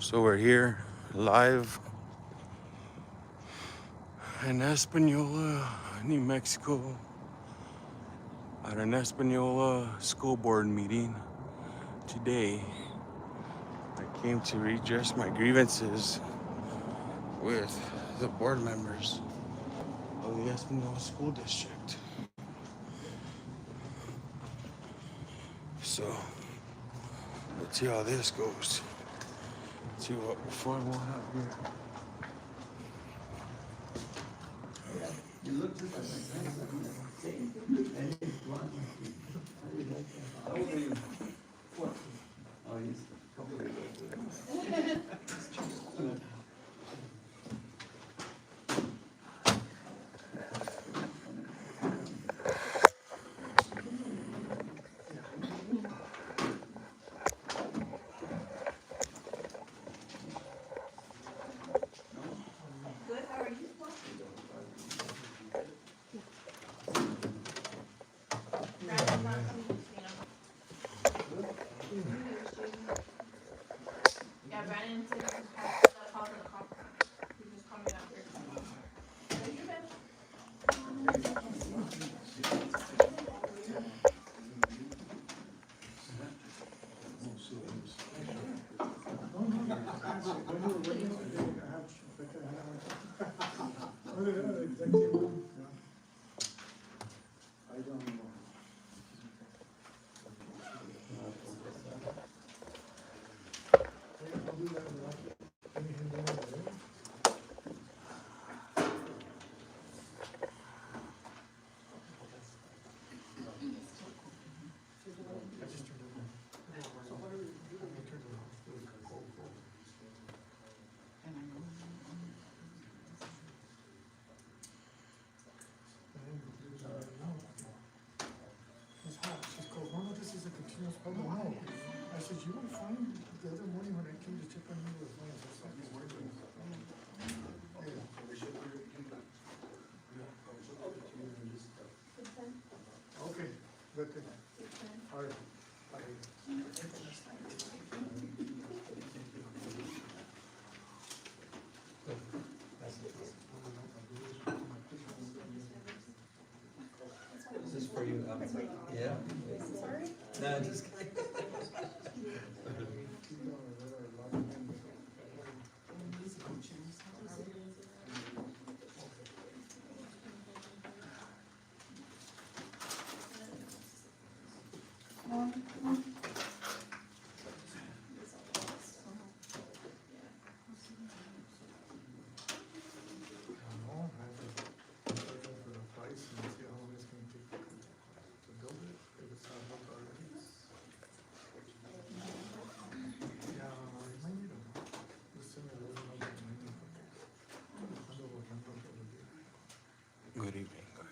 So we're here live in Espanola, New Mexico, at an Espanola school board meeting. Today, I came to redress my grievances with the board members of the Espanola School District. So, let's see how this goes. Let's see what fun we'll have here. This is for you. Yeah. No, just kidding. Good evening, guys.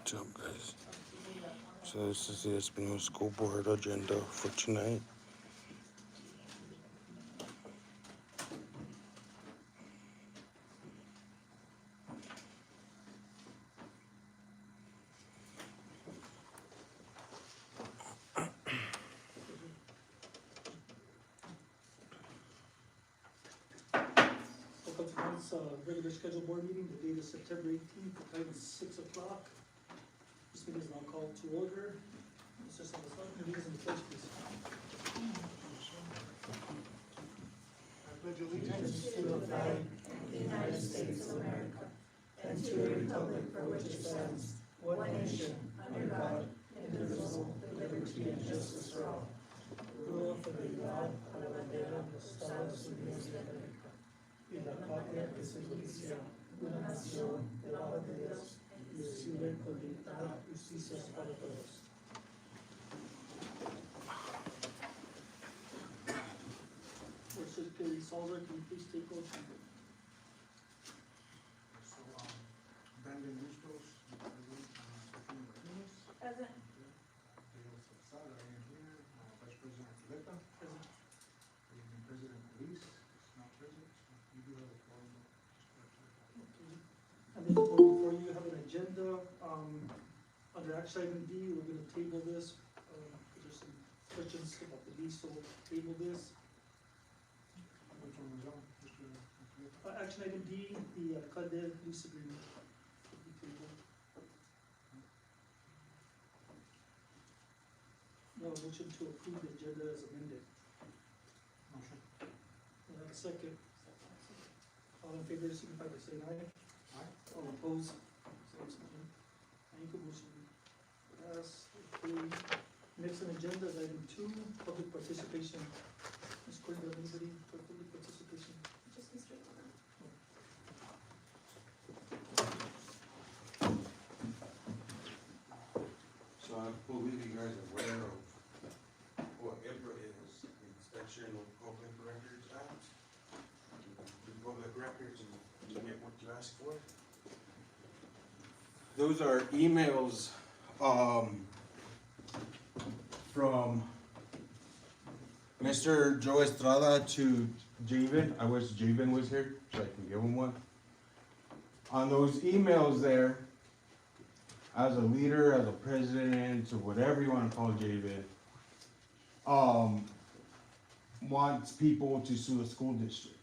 What's up, guys? So this is the Espino School Board agenda for tonight. Welcome to tonight's regular scheduled board meeting. The date is September 18th, the time is 6 o'clock. This meeting is now called to order. Mr. Salazar, can you lead us in the pledge, please? I pledge allegiance to the flag of the United States of America and to the republic for which it stands, one nation, under God, indivisible, with liberty and justice for all. Rule for the God, a la bandera de los Estados Unidos de América, y la patria que se inicia, una nación debajo de Dios, y sirve con libertad y justicia para todos. Or Secretary Salzer, can you please take roll? So, Brandon Bustos, Stephanie Martinez, Present. Leo Salazar, I am here, Vice President Zuleta, Present. and President Luis is not present, so you do have a forum. Okay. And then before you have an agenda, under action item D, we're gonna table this, there's some questions about the lease, so we'll table this. Which one was on, Mr. Zuleta? Action item D, the Cadre lease agreement. will be tabled. Now, a motion to approve the agenda as amended. Motion. We have a second. All in favor, signify by saying aye. Aye. All opposed, same sign. Any motion pass. Okay. Next on agenda is item 2, public participation. Ms. Cory, do you have anybody for public participation? Just Mr. Lona. So I believe you guys are aware of what IPRA is, the Inspection of Public Records Act. The public records and you get what you ask for. Those are emails, from Mr. Joe Estrada to Javen. I wish Javen was here so I can give him one. On those emails there, as a leader, as a president, or whatever you want to call Javen, wants people to sue the school district.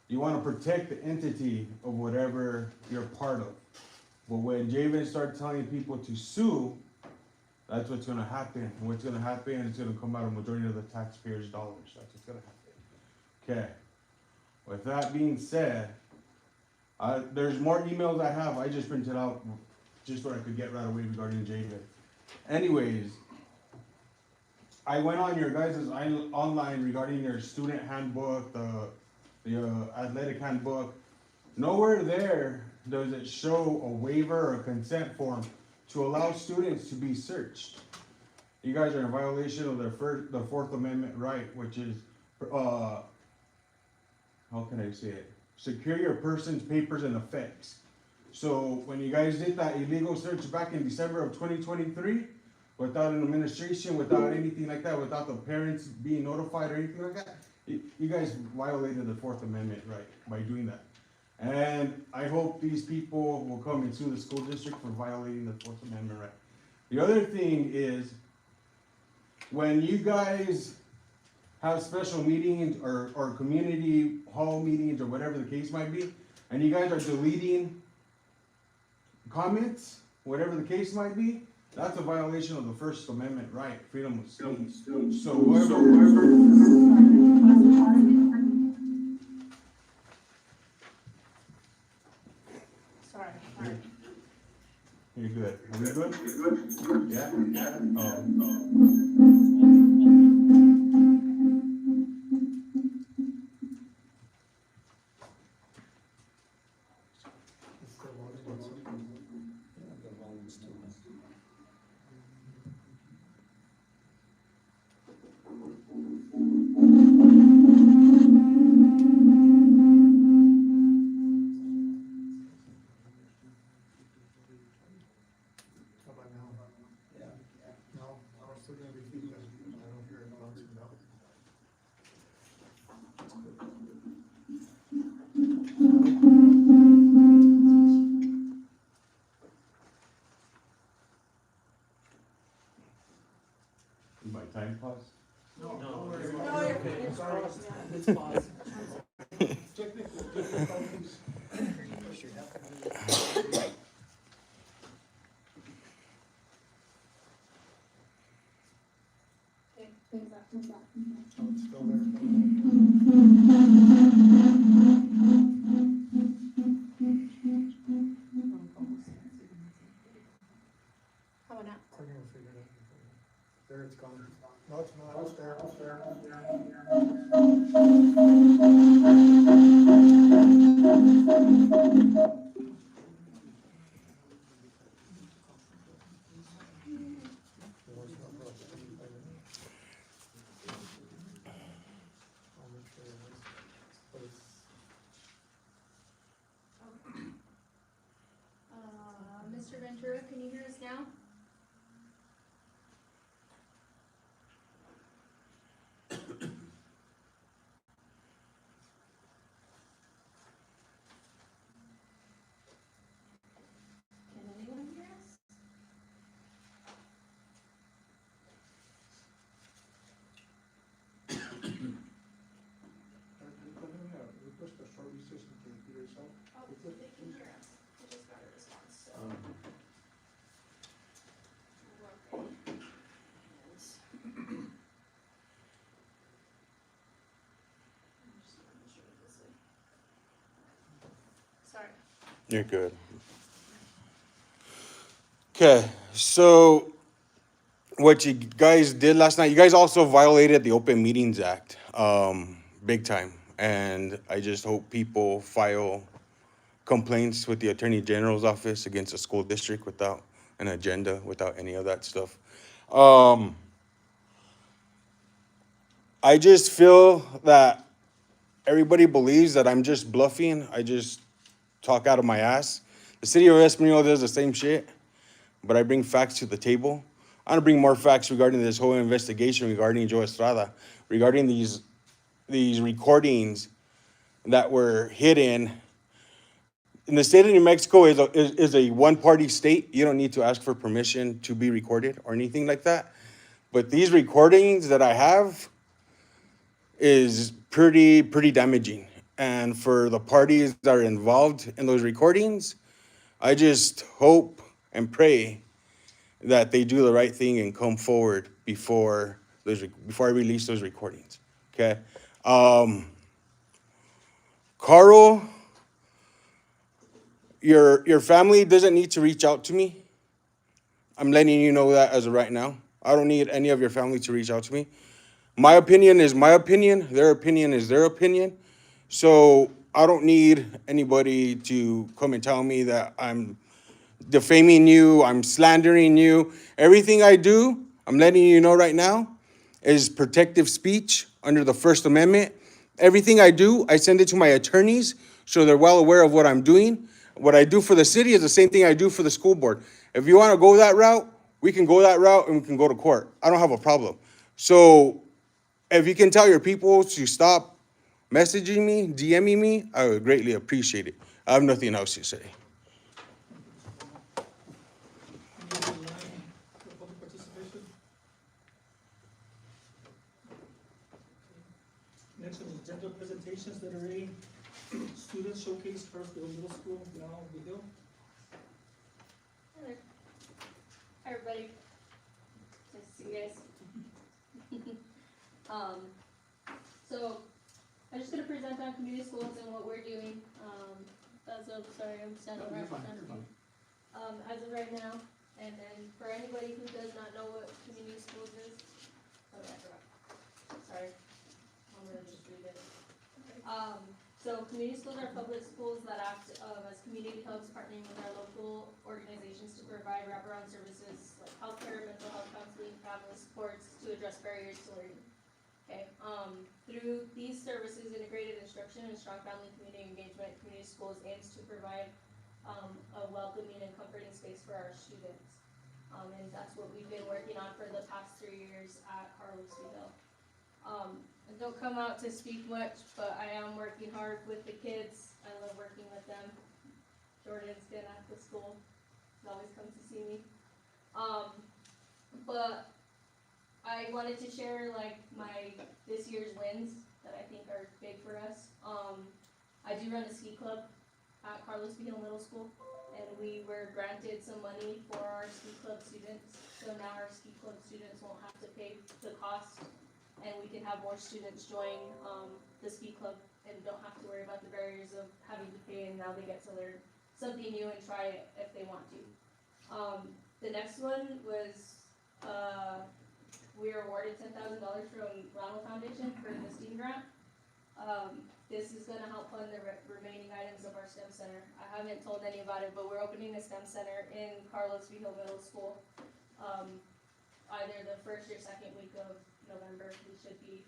You want to protect the entity of whatever you're part of. But when Javen starts telling people to sue, that's what's going to happen. And what's going to happen is it's going to come out of majority of the taxpayers' dollars. That's what's going to happen. Okay. With that being said, there's more emails I have. I just printed out just what I could get right away regarding Javen. Anyways, I went on your guys' online regarding your student handbook, the athletic handbook. Nowhere there does it show a waiver or a consent form to allow students to be searched. You guys are in violation of the Fourth Amendment right, which is, how can I say it? Secure your person's papers and effects. So when you guys did that illegal search back in December of 2023, without an administration, without anything like that, without the parents being notified or anything like that, you guys violated the Fourth Amendment right by doing that. And I hope these people will come and sue the school district for violating the Fourth Amendment right. The other thing is, when you guys have special meetings or community hall meetings or whatever the case might be, and you guys are deleting comments, whatever the case might be, that's a violation of the First Amendment right, freedom of speech. So whoever Sorry. You're good. Are we good? Yeah? Oh. It's the one. Yeah, the volume's too much. my time pause? No, No, don't worry. it's No, you're good. It's Sorry. paused. It's paused. Technical difficulties. Oh, it's still there. How about now? We're gonna figure it out. There, it's gone. No, it's not. It's there. It's there. Mr. Ventura, can you hear us now? Can anyone hear us? We pushed a short recess and can hear yourself. Oh, they can hear us. I just got a response, so. We're okay. And- I'm just gonna make sure this way. Sorry. You're good. Okay, so what you guys did last night, you guys also violated the Open Meetings Act, big time. And I just hope people file complaints with the Attorney General's office against the school district without an agenda, without any of that stuff. I just feel that everybody believes that I'm just bluffing. I just talk out of my ass. The city of Espanol does the same shit, but I bring facts to the table. I want to bring more facts regarding this whole investigation regarding Joe Estrada, regarding these recordings that were hidden. In the state of New Mexico is a one-party state. You don't need to ask for permission to be recorded or anything like that. But these recordings that I have is pretty damaging. And for the parties that are involved in those recordings, I just hope and pray that they do the right thing and come forward before I release those recordings. Okay. Carl, your family doesn't need to reach out to me. I'm letting you know that as of right now. I don't need any of your family to reach out to me. My opinion is my opinion. Their opinion is their opinion. So I don't need anybody to come and tell me that I'm defaming you, I'm slandering you. Everything I do, I'm letting you know right now, is protective speech under the First Amendment. Everything I do, I send it to my attorneys so they're well aware of what I'm doing. What I do for the city is the same thing I do for the school board. If you want to go that route, we can go that route and we can go to court. I don't have a problem. So if you can tell your people to stop messaging me, DMing me, I would greatly appreciate it. I have nothing else to say. Any other line for public participation? Next on the agenda, presentations that are ready. Student showcase, Carsville Middle School, now video. Hi there. Hi, everybody. Nice to see you guys. So, I'm just gonna present on community schools and what we're doing, sorry, I'm standing right in front of you. As of right now, and then for anybody who does not know what community schools is, sorry, I'm gonna just read it. So community schools are public schools that act as community hubs, partnering with our local organizations to provide wraparound services like healthcare, mental health counseling, family supports to address barriers to learning. Okay, through these services, integrated instruction and strong family community engagement, community schools aims to provide a welcoming and comforting space for our students. And that's what we've been working on for the past 3 years at Carlosville. I don't come out to speak much, but I am working hard with the kids. I love working with them. Jordan's been at the school. He always comes to see me. But I wanted to share like this year's wins that I think are big for us. I do run a ski club at Carlos B. Hill Middle School, and we were granted some money for our ski club students. So now our ski club students won't have to pay the cost, and we can have more students join the ski club and don't have to worry about the barriers of having to pay, and now they get to learn something new and try it if they want to. The next one was, we were awarded $10,000 from Ronald Foundation for the STEAM grant. This is gonna help fund the remaining items of our STEM center. I haven't told any about it, but we're opening a STEM center in Carlos B. Hill Middle School. Either the first or second week of November, we should be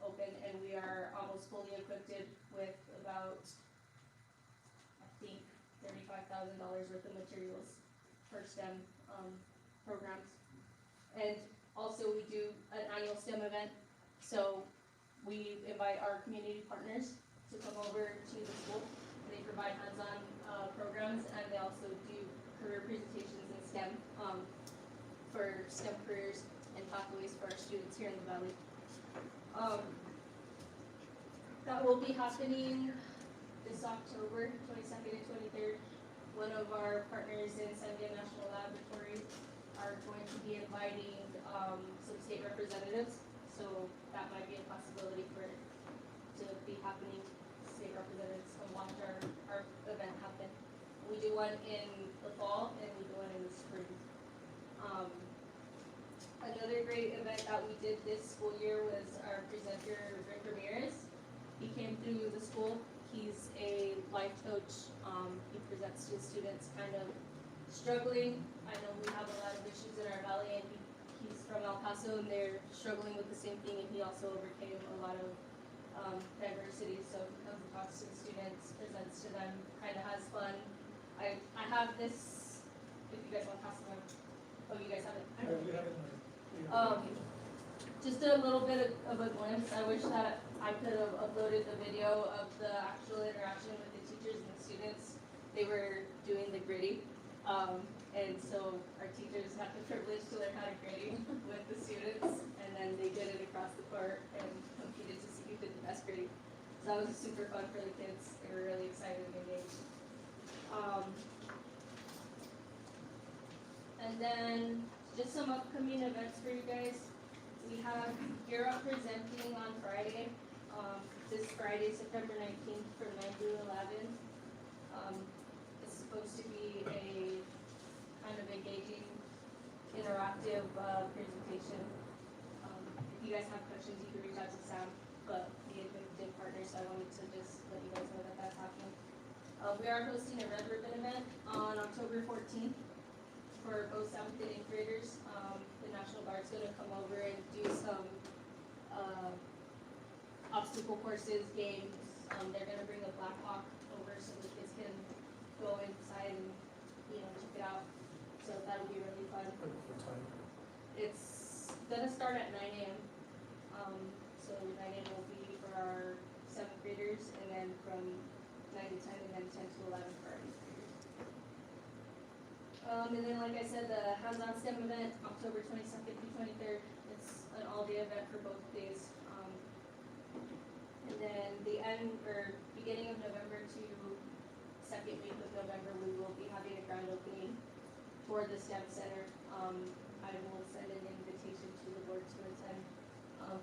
open, and we are almost fully equipped with about, I think, $35,000 worth of materials for STEM programs. And also we do an annual STEM event, so we invite our community partners to come over to the school. They provide hands-on programs, and they also do career presentations in STEM for STEM careers and pathways for our students here in the valley. That will be happening this October 22nd and 23rd. One of our partners in Sandia National Laboratory are going to be inviting some state representatives, so that might be a possibility for it to be happening. State representatives come watch our event happen. We do one in the fall and we do one in the spring. Another great event that we did this school year was our presenter, Rick Ramirez. He came through the school. He's a life coach. He presents to students kind of struggling. I know we have a lot of issues in our valley, and he's from El Paso, and they're struggling with the same thing, and he also overcame a lot of diversity. So he comes and talks to the students, presents to them, kind of has fun. I have this, if you guys want to pass it on. Oh, you guys have it? Just a little bit of a glimpse. I wish that I could have uploaded the video of the actual interaction with the teachers and the students. They were doing the gritty. And so our teachers had the privilege to learn how to gritty with the students, and then they did it across the court and competed to see who did the best gritty. So that was super fun for the kids. They were really excited and engaged. And then just some upcoming events for you guys. We have Gear Up presenting on Friday, this Friday, September 19th from 9 to 11. It's supposed to be a kind of engaging, interactive presentation. If you guys have questions, you can reach out to Sam, but we have been partners, so I wanted to just let you guys know that that's happening. We are hosting a Red Ribbon event on October 14th for both 7th and 8th graders. The National Guard's gonna come over and do some obstacle courses, games. They're gonna bring a Black Hawk over so the kids can go inside and, check it out. So that'll be really fun. It's gonna start at 9 a.m. So 9 a.m. will be for our 7th graders, and then from 9 to 10, and then 10 to 11 for our 8th graders. And then, like I said, the hands-on STEM event, October 22nd through 23rd. It's an all-day event for both days. And then beginning of November to second week of November, we will be having a grand opening for the STEM Center. I will send an invitation to the board to attend.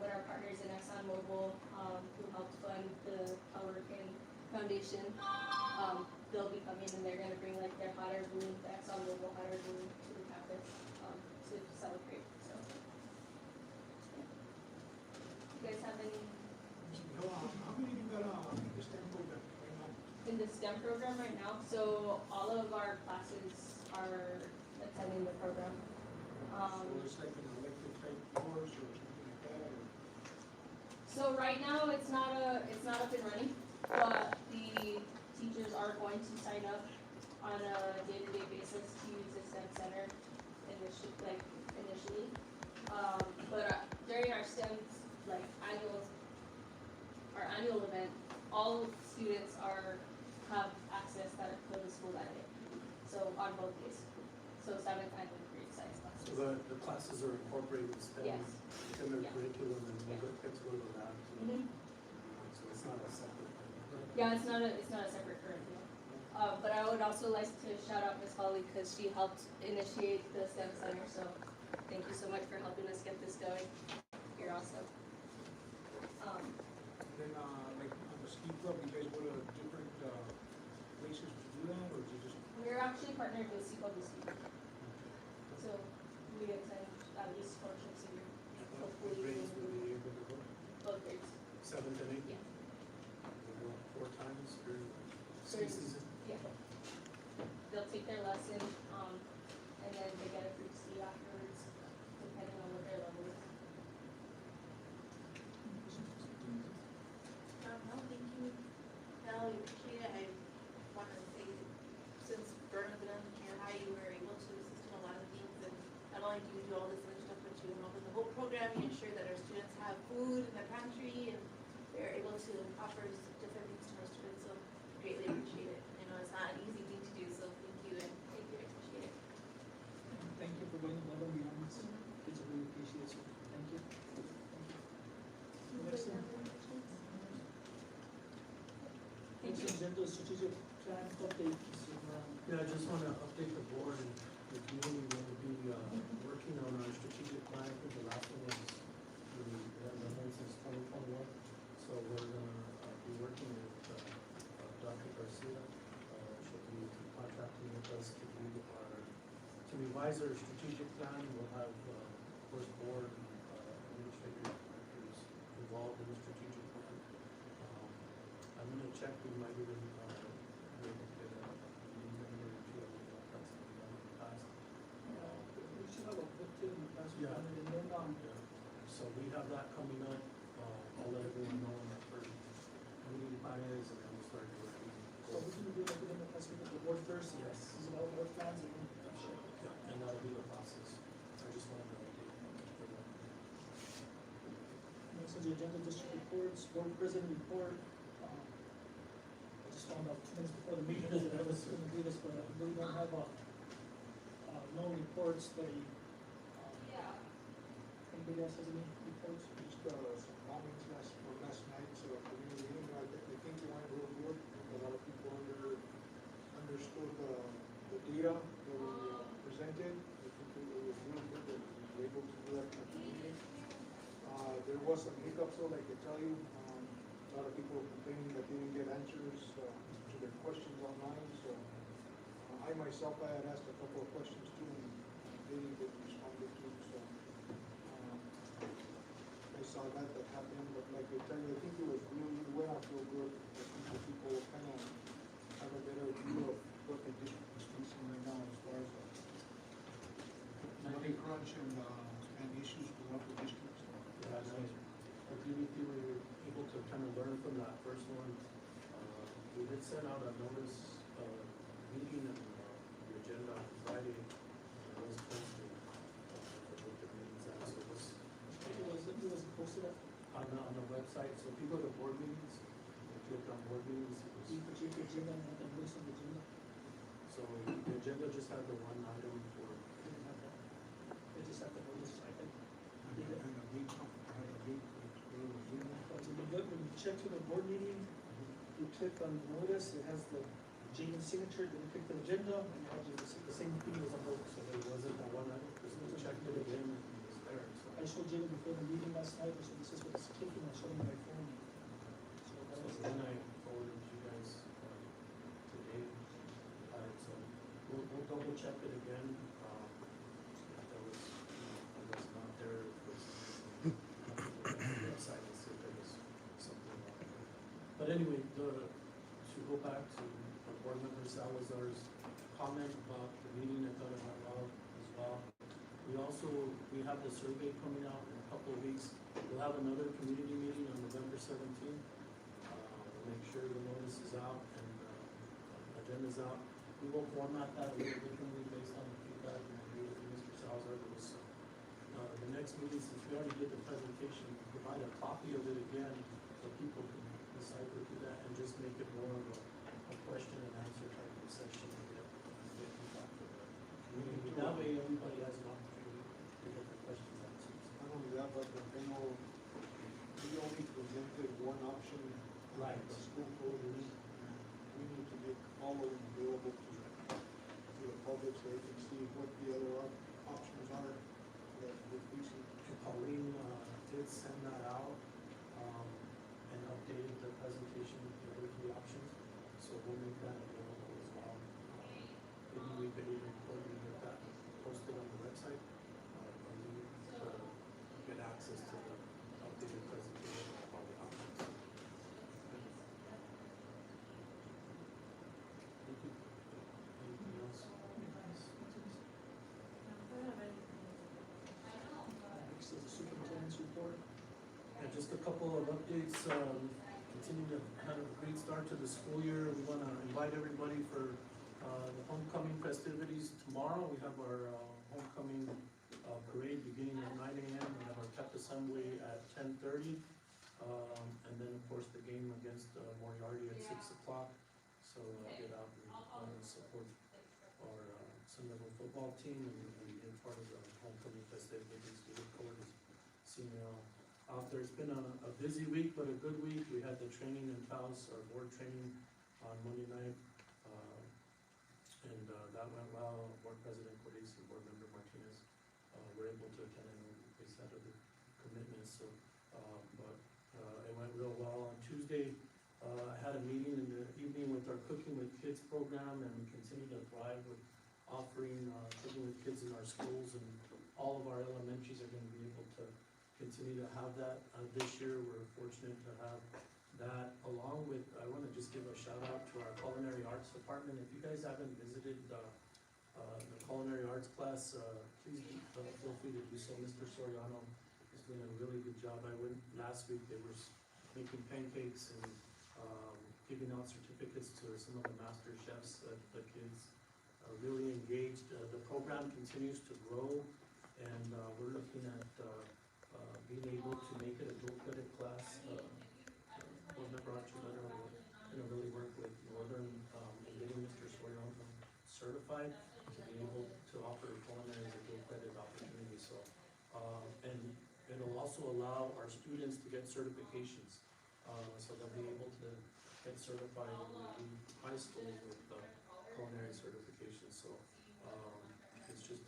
But our partners in ExxonMobil, who helped fund the Hurricane Foundation, they'll be coming, and they're gonna bring like their hot air balloon, the ExxonMobil hot air balloon to the campus to celebrate. So, you guys have any How many you got in the STEM program right now? in the STEM program right now? So all of our classes are attending the program. So it's like an elective type course or something like that, or? So right now it's not up and running, but the teachers are going to sign up on a day-to-day basis to use the STEM Center initially. But during our STEM annual event, all students have access that go to school that day. So on both days. So 7th and 8th grade size classes. So the classes are incorporated with STEM Yes. within their Yeah. curriculum and Yeah. we'll get to go to the lab. Mhm. So it's not a separate thing. Yeah, it's not a separate curriculum. But I would also like to shout out Ms. Holly because she helped initiate the STEM Center, so thank you so much for helping us get this going. You're awesome. Then, like on the ski club, you guys go to different, places to do that, or is it just? We're actually partnered with CWC, so we attend at least 4 trips a year, hopefully Grades will in be able to go, both grades. 7th and 8th? Yeah. We'll go 4 times during ski During- season. Yeah. They'll take their lesson, and then they get a free ski afterwards, depending on what their level is. No, thank you. No, we appreciate it. I want to say, since Vernon's been on the junior high, you were able to assist in a lot of things, and not only do you do all this other stuff, but you help with the whole program, you ensure that our students have food in the pantry, and they're able to offer different things to our students, so greatly appreciate it. I know it's not an easy thing to do, so thank you, and thank you, I appreciate it. Thank you for going above and beyond. Kids really appreciate it. Thank you. Thank you. Next thing. Next agenda is strategic plan update. Mr. Brown. Yeah, I just want to update the board and the community. We'll be working on our strategic plan. I think the last one was, we haven't done since 2021. So we're gonna be working with Dr. Garcia. She'll be contracting with us to do to revise our strategic plan. We'll have, of course, board, administrative directors involved in the strategic plan. I'm gonna check, we might even, be able to get a member or two of the that's been done in the past. We should have a book too in the past. Yeah. And then, Yeah. So we have that coming up, I'll let everyone know when our first meeting plan is, and then we'll start working. so we can do like in the past, we get the board first. Yes. This is about board plans and then. Yeah, and that'll be the process. I just wanted to update everyone. Next on the agenda, district reports, board president report. I just found out 2 minutes before the meeting that I was gonna do this, but I really don't have, no reports, but, anybody else has any reports? Just, some comments last night, so community meeting, I think it went real good. A lot of people understood, the data that we presented. I think it was real good that we were able to do that at the meeting. There was some hiccups though, like I tell you, a lot of people complaining that they didn't get answers, to their questions online, so. I myself, I had asked a couple of questions too, and they didn't get responded to, so. I saw that happened, but like I tell you, I think it was really, it went out real good. I think the people kind of have a better view of what the district is facing right now as far as money crunch and issues with local districts. Yeah, I agree with you, we were able to kind of learn from that first one. We did send out a notice, meeting and the agenda on Friday, and it was posted, what the meetings at, so it was It was posted at, on the website, so if you go to board meetings, if you click on board meetings, it was, you put your agenda and then list on the agenda. so the agenda just had the one item for, I didn't have that. It just had the notice, I think. And a big, I had a big, But when you look, when you check to the board meeting, you click on notice, it has the Jaden's signature, then you click the agenda, and it has the same thing as on both. so there wasn't that one item, because we checked it again, and it was there, so. I showed Jaden before the meeting last night, I said, this is what it's clicking, I showed him my phone. So that So was, then I forwarded to you guys, today, so we'll double check it again, if there was, it was not there, it was, website, and see if there was something wrong. But anyway, to go back to the board member Salazar's comment about the meeting, I thought it went well as well. We have the survey coming out in a couple of weeks. We'll have another community meeting on November 17th. We'll make sure the notice is out and agenda's out. We will format that a little differently based on the feedback and agree with Mr. Salazar. There was, the next meeting, since we already did the presentation, provide a copy of it again so people can decipher through that and just make it more of a question and answer type of session and get feedback from the community. That way everybody has an opportunity. presented one option. Right. The school closures. We need to make all of them available to the public so they can see what the other options are that we're facing. And Pauline, did send that out, and updated the presentation with the other three options, so we'll make that available as well. Maybe we could even coordinate get that posted on the website, or you, get access to the updated presentation of all the options. Thank you. Anything else? Next is the superintendent's report. Yeah, just a couple of updates, continue to have a great start to the school year. We wanna invite everybody for, the homecoming festivities tomorrow. We have our, homecoming, parade beginning at 9 a.m. We have our pep assembly at 10:30. And then, of course, the game against, Moriarty at 6 o'clock. So, get out and, support our, Centerville football team and be part of the homecoming festivities. We look forward to seeing you all out there. It's been a busy week, but a good week. We had the training in house, our board training on Monday night. And that went well. Board President Cordis and Board Member Martinez were able to attend and they set of the commitments. So, it went real well. On Tuesday, I had a meeting in the evening with our Cooking with Kids program, and we continue to thrive with offering Cooking with Kids in our schools, and all of our elementaries are going to be able to continue to have that. This year, we're fortunate to have that, along with, I want to just give a shout out to our culinary arts department. If you guys haven't visited the culinary arts class, please feel free to do so. Mr. Soriano is doing a really good job. I went last week, they were making pancakes and giving out certificates to some of the master chefs. The kids are really engaged. The program continues to grow, and we're looking at being able to make it a dual credit class. Board Member Archuleta will, really work with Northern in getting Mr. Soriano certified to be able to offer culinary as a dual credit opportunity. So, and it'll also allow our students to get certifications, so they'll be able to get certified in the high school with culinary certification. So, it's just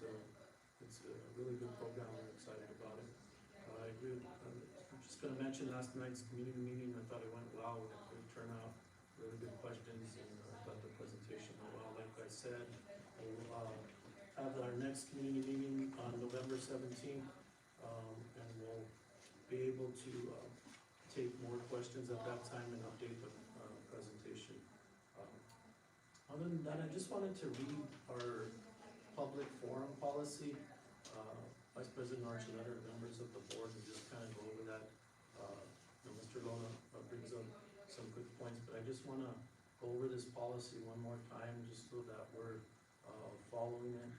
it's a really good program. I'm excited about it. I agree. I'm just going to mention last night's community meeting. I thought it went well. We had a good turnout, really good questions, and I thought the presentation went well. Like I said, we'll have our next community meeting on November 17th, and we'll be able to take more questions at that time and update the presentation. Other than that, I just wanted to read our public forum policy. Vice President Archuleta, members of the board, and just kind of go over that. Mr. Lona brings up some good points, but I just want to go over this policy one more time, just so that we're following it.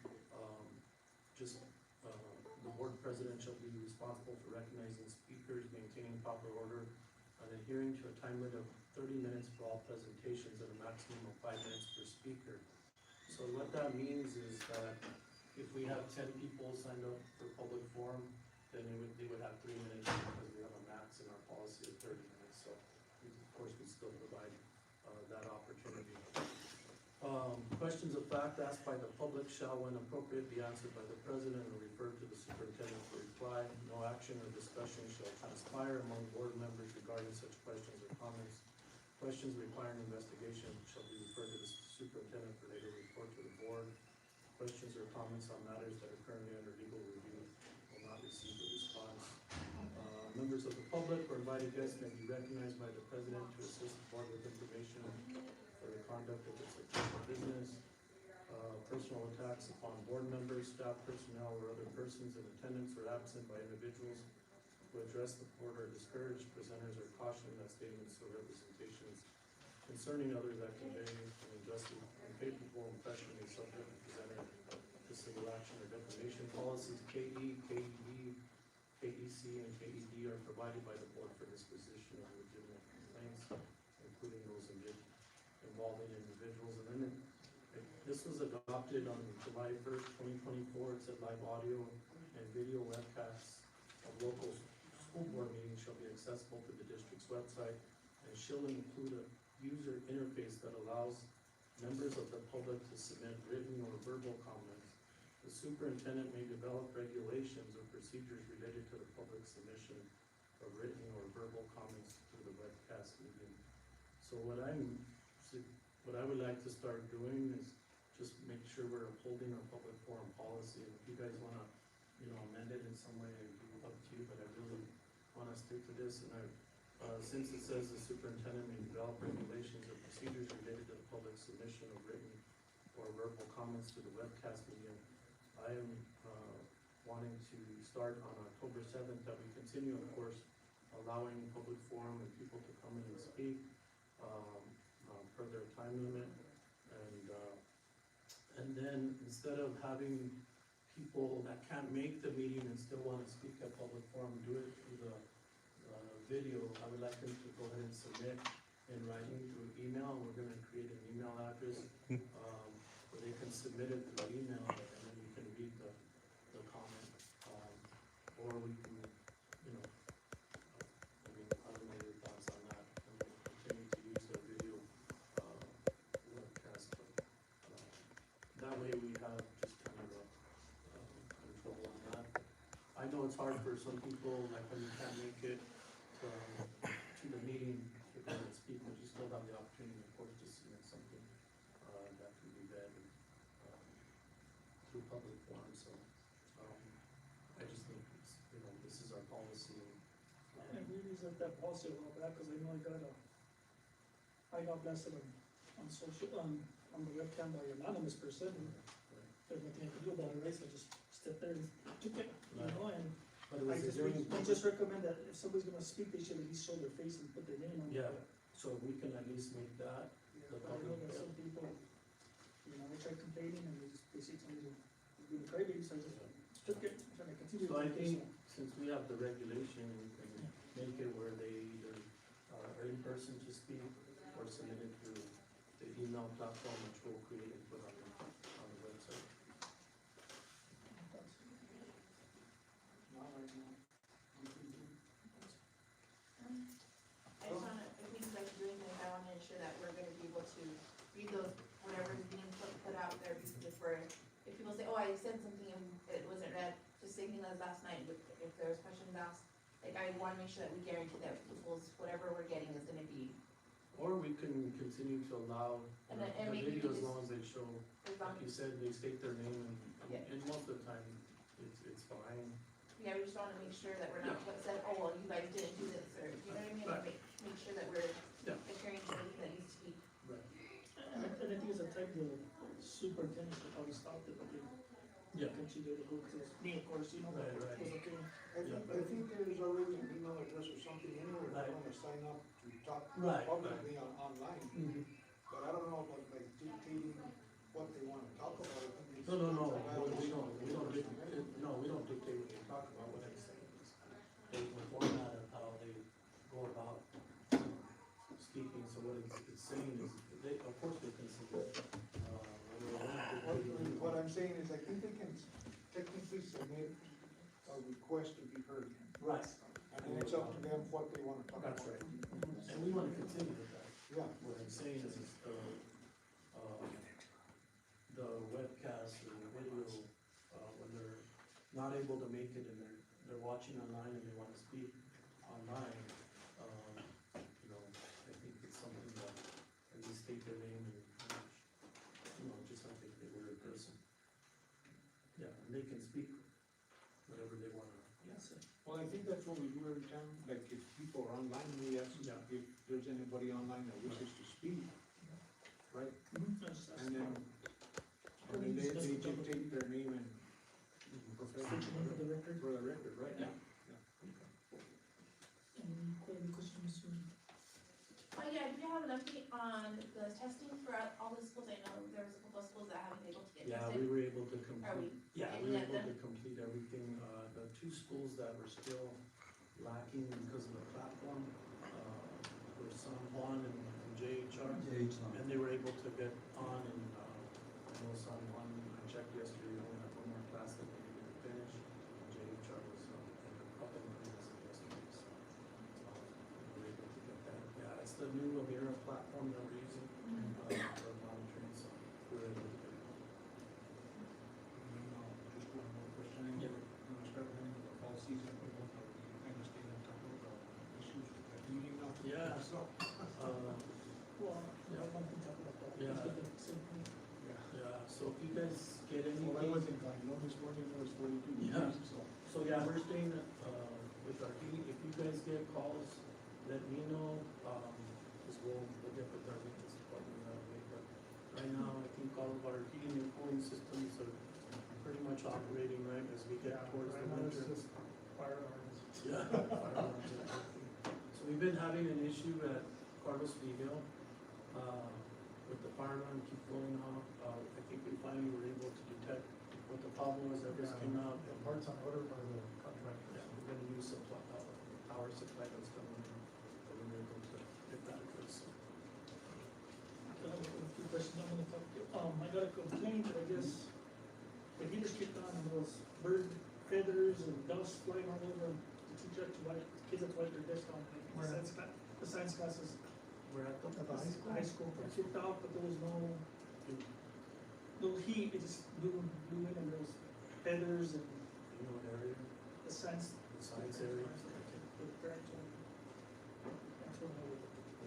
The board president shall be responsible for recognizing speakers, maintaining proper order, and adhering to a time limit of 30 minutes for all presentations and a maximum of 5 minutes per speaker. So what that means is that if we have 10 people signed up for public forum, then they would have 3 minutes, because we have a max in our policy of 30 minutes. So, of course, we still provide that opportunity. Questions of fact asked by the public shall, when appropriate, be answered by the president and referred to the superintendent for reply. No action or discussion shall transpire among board members regarding such questions or comments. Questions requiring investigation shall be referred to the superintendent for later report to the board. Questions or comments on matters that are currently under legal review will not receive a response. Members of the public or invited guests may be recognized by the president to assist the board with information for the conduct of its official business. Personal attacks upon board members, staff personnel, or other persons in attendance or absent by individuals who address the board are discouraged. Presenters are cautioned that statements or representations concerning others that convey an unjustly unfavorable impression may subject the presenter to civil action or defamation. Policies KE, KEB, KEC, and KED are provided by the board for disposition of legitimate complaints, including those involving individuals. And then this was adopted on July 1st, 2024. It said live audio and video webcasts of local school board meetings shall be accessible to the district's website, and she'll include a user interface that allows members of the public to submit written or verbal comments. The superintendent may develop regulations or procedures related to the public submission of written or verbal comments through the webcast medium. So what I would like to start doing is just make sure we're upholding our public forum policy, and if you guys wanna, amend it in some way, it'd be up to you, but I really wanna stick to this, and since it says the superintendent may develop regulations or procedures related to the public submission of written or verbal comments to the webcast medium, I am, wanting to start on October 7th, that we continue, of course, allowing public forum and people to come in and speak, per their time limit, and then instead of having people that can't make the meeting and still wanna speak at public forum, do it through the video, I would like them to go ahead and submit in writing through email, and we're gonna create an email address, where they can submit it through email, and then we can read the comment, or we can, I don't know your thoughts on that, and we'll continue to use the video, webcast, but, that way we have just kind of control on that. I know it's hard for some people, like when you can't make it to the meeting to go and speak, but you still have the opportunity, of course, to submit something that can be read through public forum. So I just think it's, this is our policy. And we reserved that policy a while back, cause I know I got blasted on social, on the webcam by an anonymous person, and there's nothing I could do about it, right, so I just stepped there and took it, and But it I was just, during. I just recommend that if somebody's gonna speak, they should at least show their face and put their name on it. Yeah. So we can at least make that. Yeah, but I know that some people, they try complaining and they see somebody's doing a crybaby, so I just took it, trying to continue. So I to do think, since we have the regulation, we can make it where they either are in person to speak or submit it through the email platform, which we'll create and put on the website. Not right now. I just wanna, if we like doing this, I wanna ensure that we're gonna be able to read those, whatever is being put out there, if people say, oh, I said something and it wasn't read, just same thing as last night, if there's questions asked, like, I wanna make sure that we guarantee that people's, whatever we're getting is gonna be, Or we can continue to allow And the maybe video you as just- long as they show, as long, like you said, they state their name, Yeah. and most of the time, it's fine. yeah, we just wanna make sure that we're not upset, oh, well, you guys didn't do this, or, you know what I mean? Right. Make sure that we're Yeah. adhering to everything that needs to be. Right. And I think it's a time the superintendent should probably stop it, but they Yeah. continue to go to me, of course, Right, it right. was okay. I think there's already an email address or something anywhere, if Right. you wanna sign up to talk Right, publicly online. Mhm. But I don't know about like dictating what they wanna talk about. I think it's- No, it's a valid we don't issue. dictate what they talk about, what I'm saying is, they format of how they go about speaking, so what it's saying is, they, of course they can submit, What I'm saying is, I think they can technically submit a request to be heard, right, and then it's up to them what they wanna talk about. that's right, and we wanna continue with that. Yeah. What I'm saying is, the webcast or the video, when they're not able to make it and they're watching online and they wanna speak online, I think it's something that, at least state their name and, just like if they were in person. Yeah, and they can speak whatever they wanna, Well, I think that's what we do every time, like if people are online, we ask Yeah. if there's anybody online that wishes to speak, right? And then they dictate their name and profession For the record. for the record, right? Yeah. Any questions? Oh, yeah, do you have an update on the testing for all the schools? I know there was a couple of schools that haven't been able to get Yeah, tested. we were able to Are complete, we yeah, we getting were that able done? to complete everything, the two schools that were still lacking because of the platform, were San Juan and JHR. And they were able to get on and, I know San Juan, I checked yesterday, only had one more class that they needed to finish, and JHR was, up and running as of yesterday, so. the new Avira platform that we're using, for monitoring, so we're able to get it. Just one more question, Yeah. we're gonna start having the fall season, we want to kind of stay on top of the issues with that heating now. Yeah. So, Well, I want to talk about that. Yeah. Same thing. yeah. so if you guys get anything. Well, I wasn't gone, this morning it was 42 Yeah. degrees, so. So yeah, we're staying, with our heating, if you guys get calls, let me know, cause we'll get with our maintenance department that way, but right now, I think all of our heating and cooling systems are pretty much operating right as we get towards the Right now it's winter. just fire alarms. Yeah. Firearms and everything. So we've been having an issue at Carlos Villa, with the fire alarm keep going off, I think we finally were able to detect what the problem was that just came out. The parts on order by the contractor. Yeah, we're gonna use some power supply that's coming in, so we're able to get that addressed. I have a few questions I'm gonna talk to. I got a complaint, I guess, the heaters kicked on and there was bird feathers and dust flying all over. The teacher had to wipe, kids had to wipe their desk on, Where? the science classes. We're at the. At the high school? High school, it kicked off, but there was no heat, it just blew in and there was feathers and You know, area, the science. the science area. The parent told me. I told her,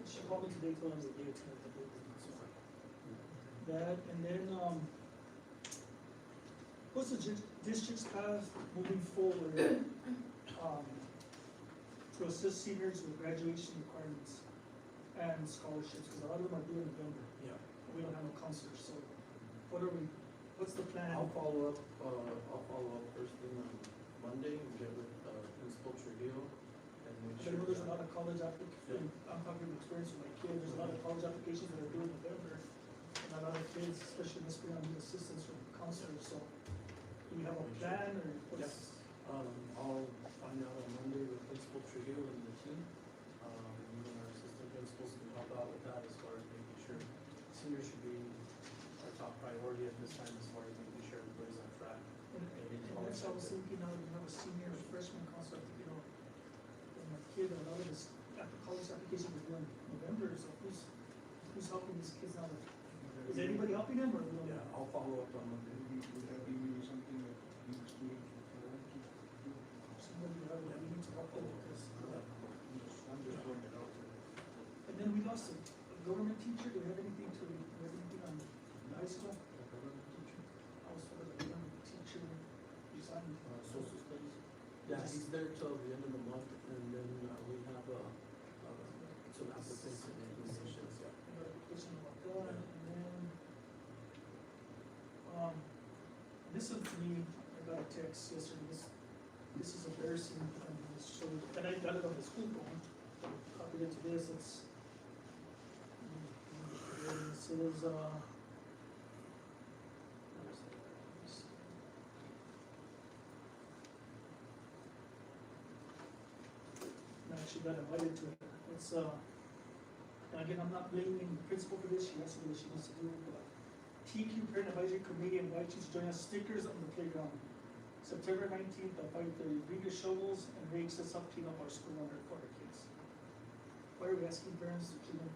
she called me today, told me the day it's gonna be. That, and then, what's the district's path moving forward, to assist seniors with graduation requirements and scholarships, because a lot of them are due in November, Yeah, and we don't have no counselors, so what's the plan? I'll follow up first thing on Monday and get with, Principal Trujillo and make I sure. know there's a lot of college Yeah. applications, I'm talking from experience with my kid, there's a lot of college applications that are due in November. And a lot of kids, especially in this spring, need assistance from counselors, so do we have a plan or what's? I'll find out on Monday with Principal Trujillo and the team. Even our assistant principals can help out with that as far as making sure seniors should be our top priority at this time as far as making sure everybody's on track. And that's what I was thinking, now we have a senior freshman concept, and my kid, a lot of this, after college application was due in November, so who's helping these kids now? Is anybody helping them or? we don't know? Yeah, I'll follow up on Monday. Would that be maybe something that these students would follow up to do? Somebody we need to help them because, I'm just throwing it out there. and then we lost a government teacher, do we have anything on the high school? I was told that the government teacher resigned. Social studies? Yeah, he's there till the end of the month, and then, we have, some applicants and applications, yeah. Notification about that, and then, this is to me, I got a text yesterday, this is embarrassing, and this showed, and I got it on the school phone, copied it to this, it says, where is it? I actually got invited to it, it's, and again, I'm not blaming the principal for this, she has to do what she needs to do, but TQ Parent Advisory Committee invites you to join us stickers on the playground. September 19th at 5:30, bring your shovels and rakes, let's help clean up our school for our kids. Why are we asking parents to clean up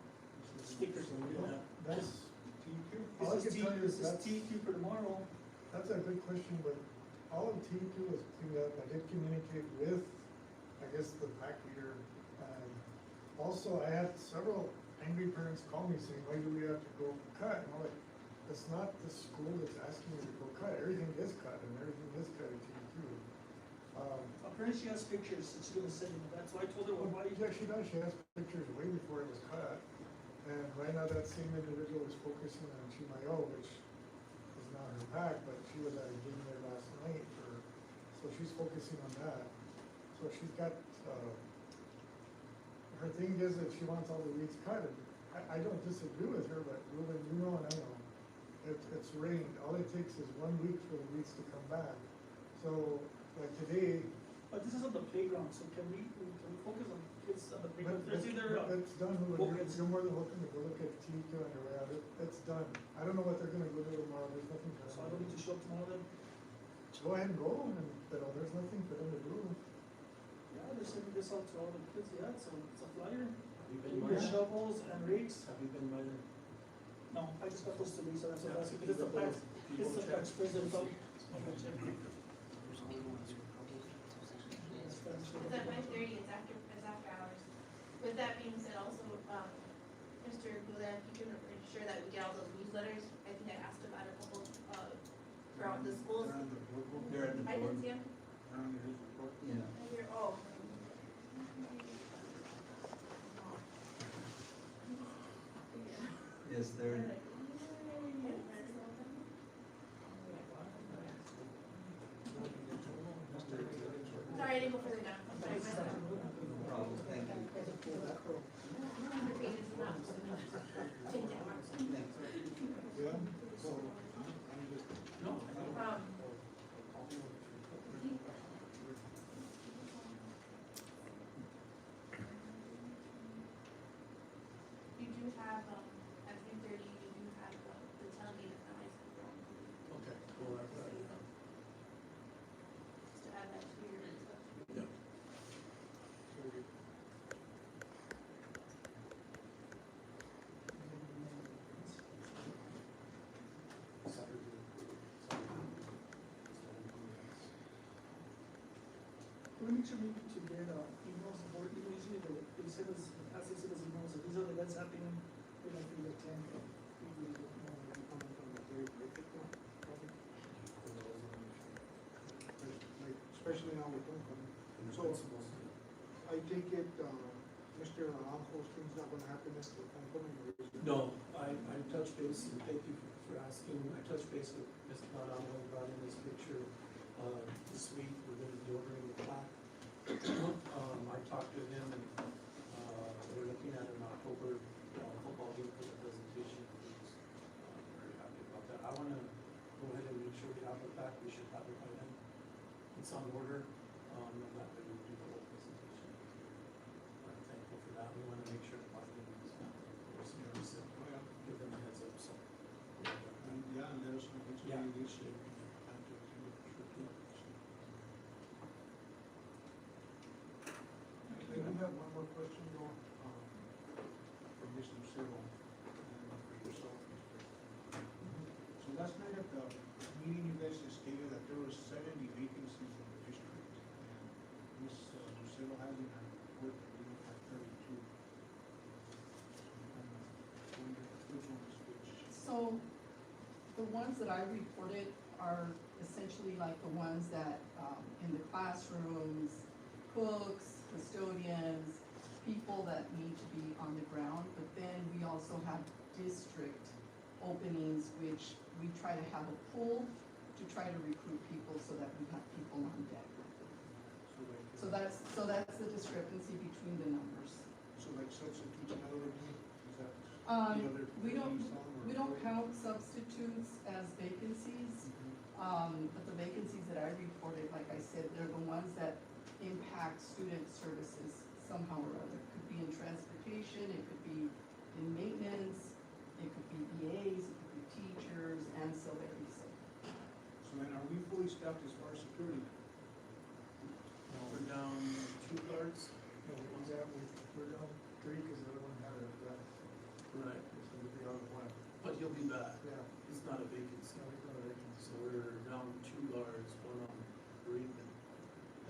stickers? Yeah. That's TQ. All I This can tell you is is that's, TQ for tomorrow. that's a good question, but all of TQ was cleaned up. I did communicate with, I guess, the pack leader. And also, I had several angry parents call me saying, why do we have to go cut? And I'm like, it's not the school that's asking you to go cut. Everything is cut and everything is cut at TQ. Apparently she has pictures that she's gonna send me, that's why I told her, well, why? Yeah, she does. She has pictures way before it was cut. And right now, that same individual is focusing on Chimayo, which is not her pack, but she was at a game there last night so she's focusing on that. So she's got, her thing is that she wants all the weeds cut. And I don't disagree with her, but Ruben, you know and I know, it's rained. All it takes is 1 week for the weeds to come back. So, like today, But this is on the playground, so can we focus on kids on the playground? There's either, It's done, focus. you're more than welcome to go look at TQ on your way out, it's done. I don't know what they're gonna go do tomorrow, there's nothing for so I them. don't need to show up tomorrow then? Go ahead and go, and, there's nothing for them to do. Yeah, they're sending this out to all the kids, yeah, so it's a flyer. you been by Your there? shovels and rakes? Have you been by there? No, I just got those today, so that's what I'm asking, Yeah, because it's a fax, people it's a check. fax president, so. It's at 5:30, it's after hours. With that being said, also, Mr. Goulet, if you can ensure that we get all those newsletters, I think I asked about a couple, throughout the schools. They're at the I board. didn't see them. Yeah. Here, oh. Yes, they're, Sorry, I didn't go further down. I'm sorry. no problem, thank you. 100 pages is not. Take that one. Yeah, so, I'm just. No. You do have, at 3:30, you do have the tailgate at the high school. Okay, cool, that's right. Just to add that to your. Yeah. We'll make sure maybe to get, emails, board emails, usually they send us, as they send us emails, so these are the events happening, we like to attend. Especially now with homecoming. So, I take it, Mr. Alonso's thing's not gonna happen at the homecoming, or is it? No, I touched base, and thank you for asking, I touched base with Mr. Madamo, brought in this picture, this week, we're gonna be ordering the plaque. I talked to him and, we're looking at an October, football game for the presentation. He's, very happy about that. I wanna go ahead and make sure we have the plaque, we should have it by then. It's on order, and that way we do the whole presentation. I'm thankful for that, we wanna make sure the marketing is not, give them a heads up, so. Yeah, and let us know which Yeah. way it is. I do have one more question though, for Mr. Lucero and for yourself, Mr. So last night at the meeting, you guys stated that there were 70 vacancies in the district. And Ms. Lucero has in her report that we have 32. Which one is which? So, the ones that I reported are essentially like the ones that, in the classrooms, cooks, custodians, people that need to be on the ground, but then we also have district openings, which we try to have a pool to try to recruit people so that we have people on deck. So that's the discrepancy between the numbers. So like substitutes and other, is that the other? We don't, 30 some, or- we don't count substitutes as vacancies. But the vacancies that I reported, like I said, they're the ones that impact student services somehow or other. It could be in transportation, it could be in maintenance, it could be VAs, it could be teachers, ancillaries. So then are we fully staffed as far as security? We're down 2 guards. No, one's out, we're down 3 because the other one had a, Right. it's gonna be out of one. But he'll be back. Yeah. It's not a vacancy. No, it's not a vacancy. So we're down 2 guards, 1 on bereavement.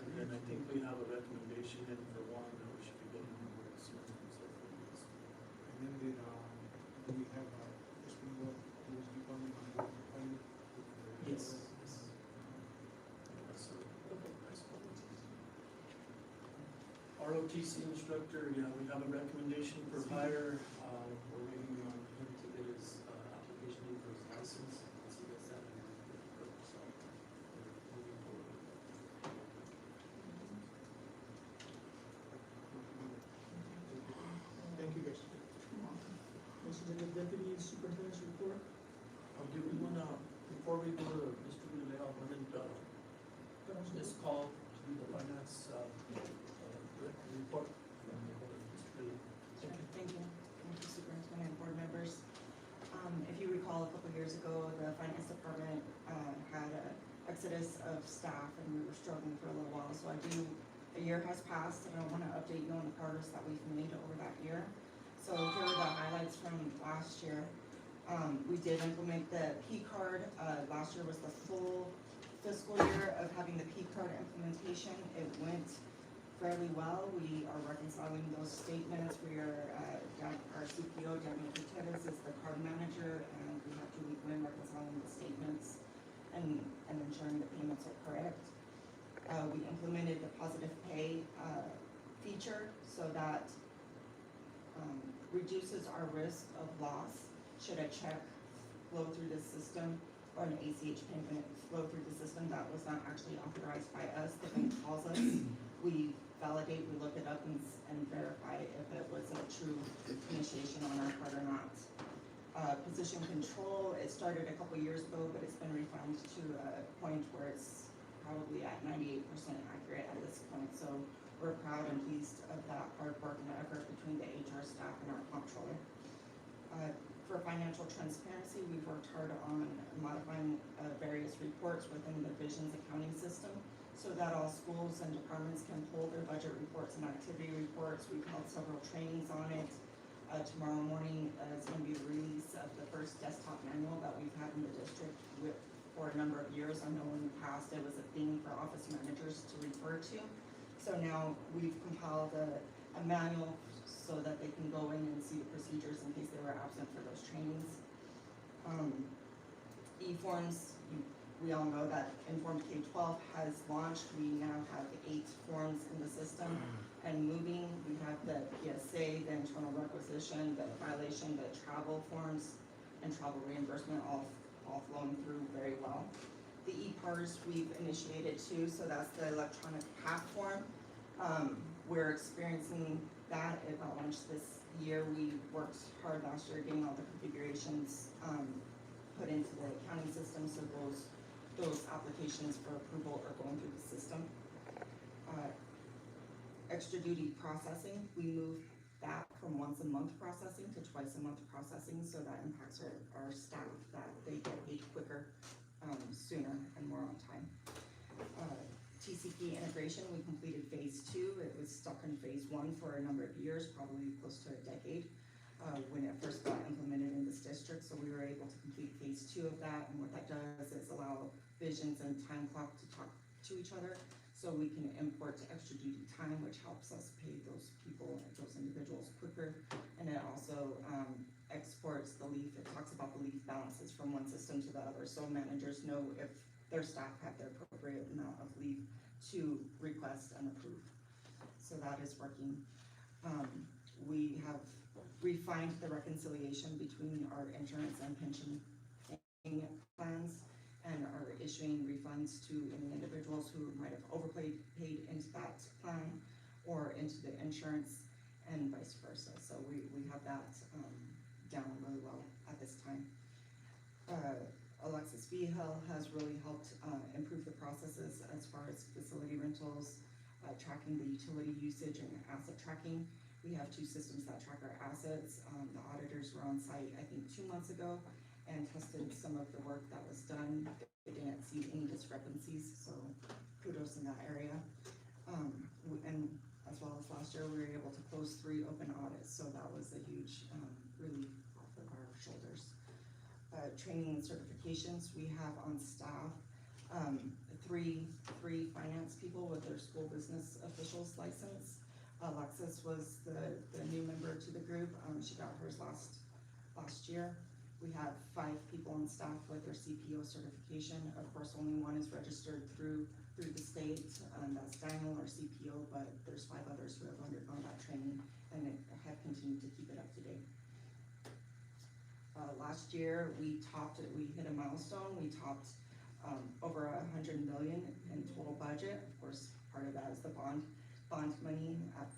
And then I think we have a recommendation in for 1 that we should be getting on board soon. So And then did, do we have, Espinola, who was becoming on board for finally? yes. Yes, sir. Nice one. ROTC instructor, yeah, we have a recommendation for hire. We're waiting on him to get his application in for his license. Once he gets that, then we're good to go. So we're moving forward. Thank you, guys. This is the deputy superintendent's report. Do we wanna, before we go to Mr. Goulet, I wanted, this call to do the finance, report from the board. Mr. Goulet. Thank you. Thank you, Superintendent and board members. If you recall, a couple years ago, the finance department, had an exodus of staff and we were struggling for a little while, so I do A year has passed, and I wanna update you on the progress that we've made over that year. So here are the highlights from last year. We did implement the P card. Last year was the full fiscal year of having the P card implementation. It went fairly well. We are reconciling those statements. We are, our CPO, Daniel Gutierrez, is the card manager, and we have Julie Gwynn reconciling the statements and ensuring the payments are correct. We implemented the positive pay, feature so that, reduces our risk of loss should a check flow through the system or an ACH payment flow through the system that was not actually authorized by us. The bank calls us, we validate, we look it up and verify if it was a true initiation on our part or not. Position control, it started a couple years ago, but it's been refined to a point where it's probably at 98% accurate at this point. So we're proud and pleased of that hard work and effort between the HR staff and our comptroller. For financial transparency, we've worked hard on modifying various reports within the Visions accounting system so that all schools and departments can pull their budget reports and activity reports. We've held several trainings on it. Tomorrow morning is going to be the release of the first desktop manual that we've had in the district for a number of years. I know in the past it was a thing for office managers to refer to. So now we've compiled a manual so that they can go in and see the procedures in case they were absent for those trainings. E-forms, we all know that Informed K-12 has launched. We now have 8 forms in the system and moving. We have the PSA, the internal requisition, the violation, the travel forms, and travel reimbursement all flowing through very well. The E-PARS we've initiated too, so that's the electronic path form. We're experiencing that. It got launched this year. We worked hard last year getting all the configurations put into the accounting system, so those applications for approval are going through the system. Extra duty processing, we moved that from once a month processing to twice a month processing, so that impacts our staff, that they get paid quicker, sooner and more on time. TCP integration, we completed phase 2. It was stuck in phase 1 for a number of years, probably close to a decade, when it first got implemented in this district. So we were able to complete phase 2 of that, and what that does is allow Visions and Time Clock to talk to each other, so we can import extra duty time, which helps us pay those people, those individuals quicker. And it also exports the leave. It talks about the leave balances from one system to the other, so managers know if their staff have the appropriate amount of leave to request and approve. So that is working. We have refined the reconciliation between our insurance and pension plans and are issuing refunds to any individuals who might have paid into that plan or into the insurance and vice versa. So we have that down really well at this time. Alexis Vihel has really helped improve the processes as far as facility rentals, tracking the utility usage and asset tracking. We have 2 systems that track our assets. The auditors were on site, I think 2 months ago, and tested some of the work that was done. They didn't see any discrepancies, so kudos in that area. And as well as last year, we were able to close 3 open audits, so that was a huge relief off of our shoulders. Training and certifications, we have on staff 3 finance people with their school business officials license. Alexis was the new member to the group. She got hers last year. We have 5 people on staff with their CPO certification. Of course, only 1 is registered through the state, that's Daniel, our CPO, but there's 5 others who have undergone that training and have continued to keep it up to date. Last year, we hit a milestone. We topped over $100 million in total budget. Of course, part of that is the bond money at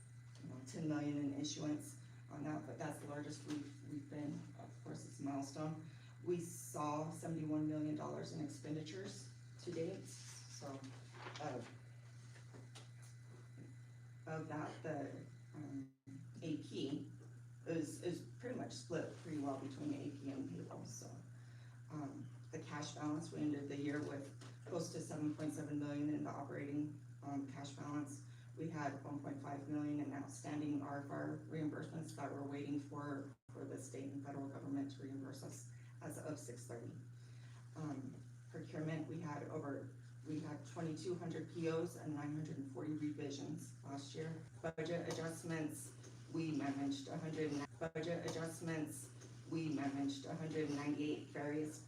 10 million in issuance on that, but that's the largest we've been. Of course, it's a milestone. We saw $71 million in expenditures to date. So of that, the AP is pretty much split pretty well between AP and payroll. So the cash balance, we ended the year with close to $7.7 million in the operating cash balance. We had 1.5 million in outstanding RFR reimbursements that we're waiting for the state and federal government to reimburse us as of 6/30. Procurement, we had 2,200 POs and 940 revisions last year. Budget adjustments, we managed 198 various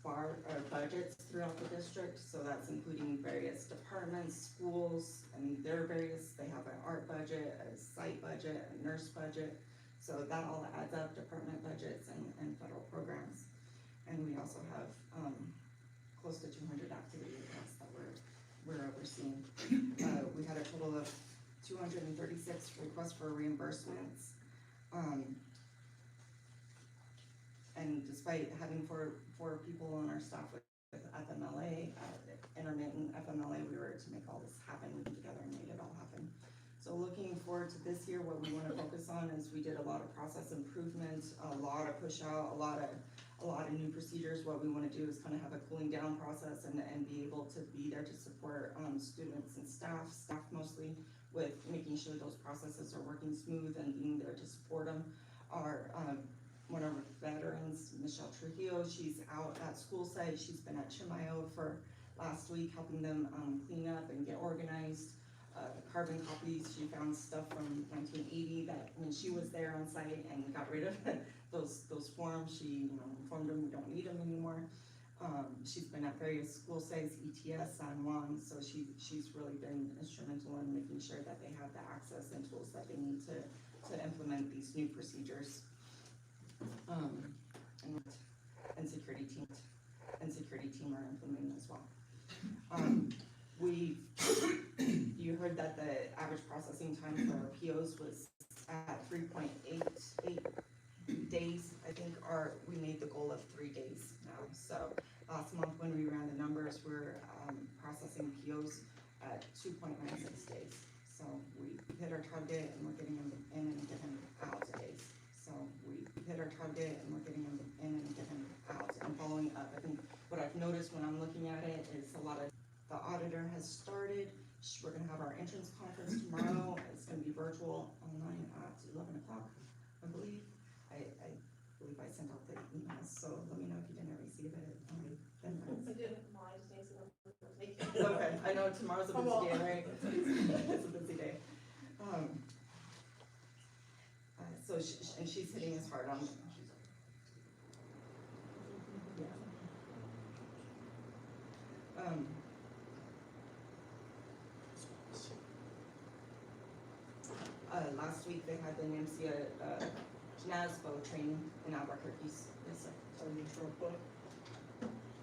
budgets throughout the district. So that's including various departments, schools, and they have an art budget, a site budget, a nurse budget. So that all adds up, department budgets and federal programs. And we also have, close to 200 activity requests that we're overseeing. We had a total of 236 requests for reimbursements. And despite having four people on our staff with FMLA, intermittent FMLA, we were to make all this happen, we came together and made it all happen. So looking forward to this year, what we wanna focus on is we did a lot of process improvement, a lot of push out, a lot of new procedures. What we wanna do is kind of have a cooling down process and be able to be there to support, students and staff mostly, with making sure those processes are working smooth and being there to support them. One of our veterans, Michelle Trujillo, she's out at school site. She's been at Chimayo for last week, helping them clean up and get organized. Carbon copies, she found stuff from 1980 that when she was there on site and got rid of those forms, she informed them we don't need them anymore. She's been at various school sites, ETS, San Juan, so she's really been instrumental in making sure that they have the access and tools that they need to implement these new procedures. And security team are implementing as well. You heard that the average processing time for our POs was at 3.88 days. I think we made the goal of 3 days now. So last month when we ran the numbers, we're processing POs at 2.96 days. So we hit our target and we're getting them in and getting them out days. So we hit our target and we're getting them in and getting them out and following up. I think what I've noticed when I'm looking at it is a lot of the auditor has started. We're gonna have our entrance conference tomorrow. It's gonna be virtual online at 11 o'clock, I believe. I believe I sent out the emails, so let me know if you didn't receive it. Okay, I know tomorrow's a busy day, right? It's a busy day. So she's hitting us hard on. Yeah. Last week they had the NMCA NASBO training in Albuquerque. Yes, sir. Sorry to interrupt, but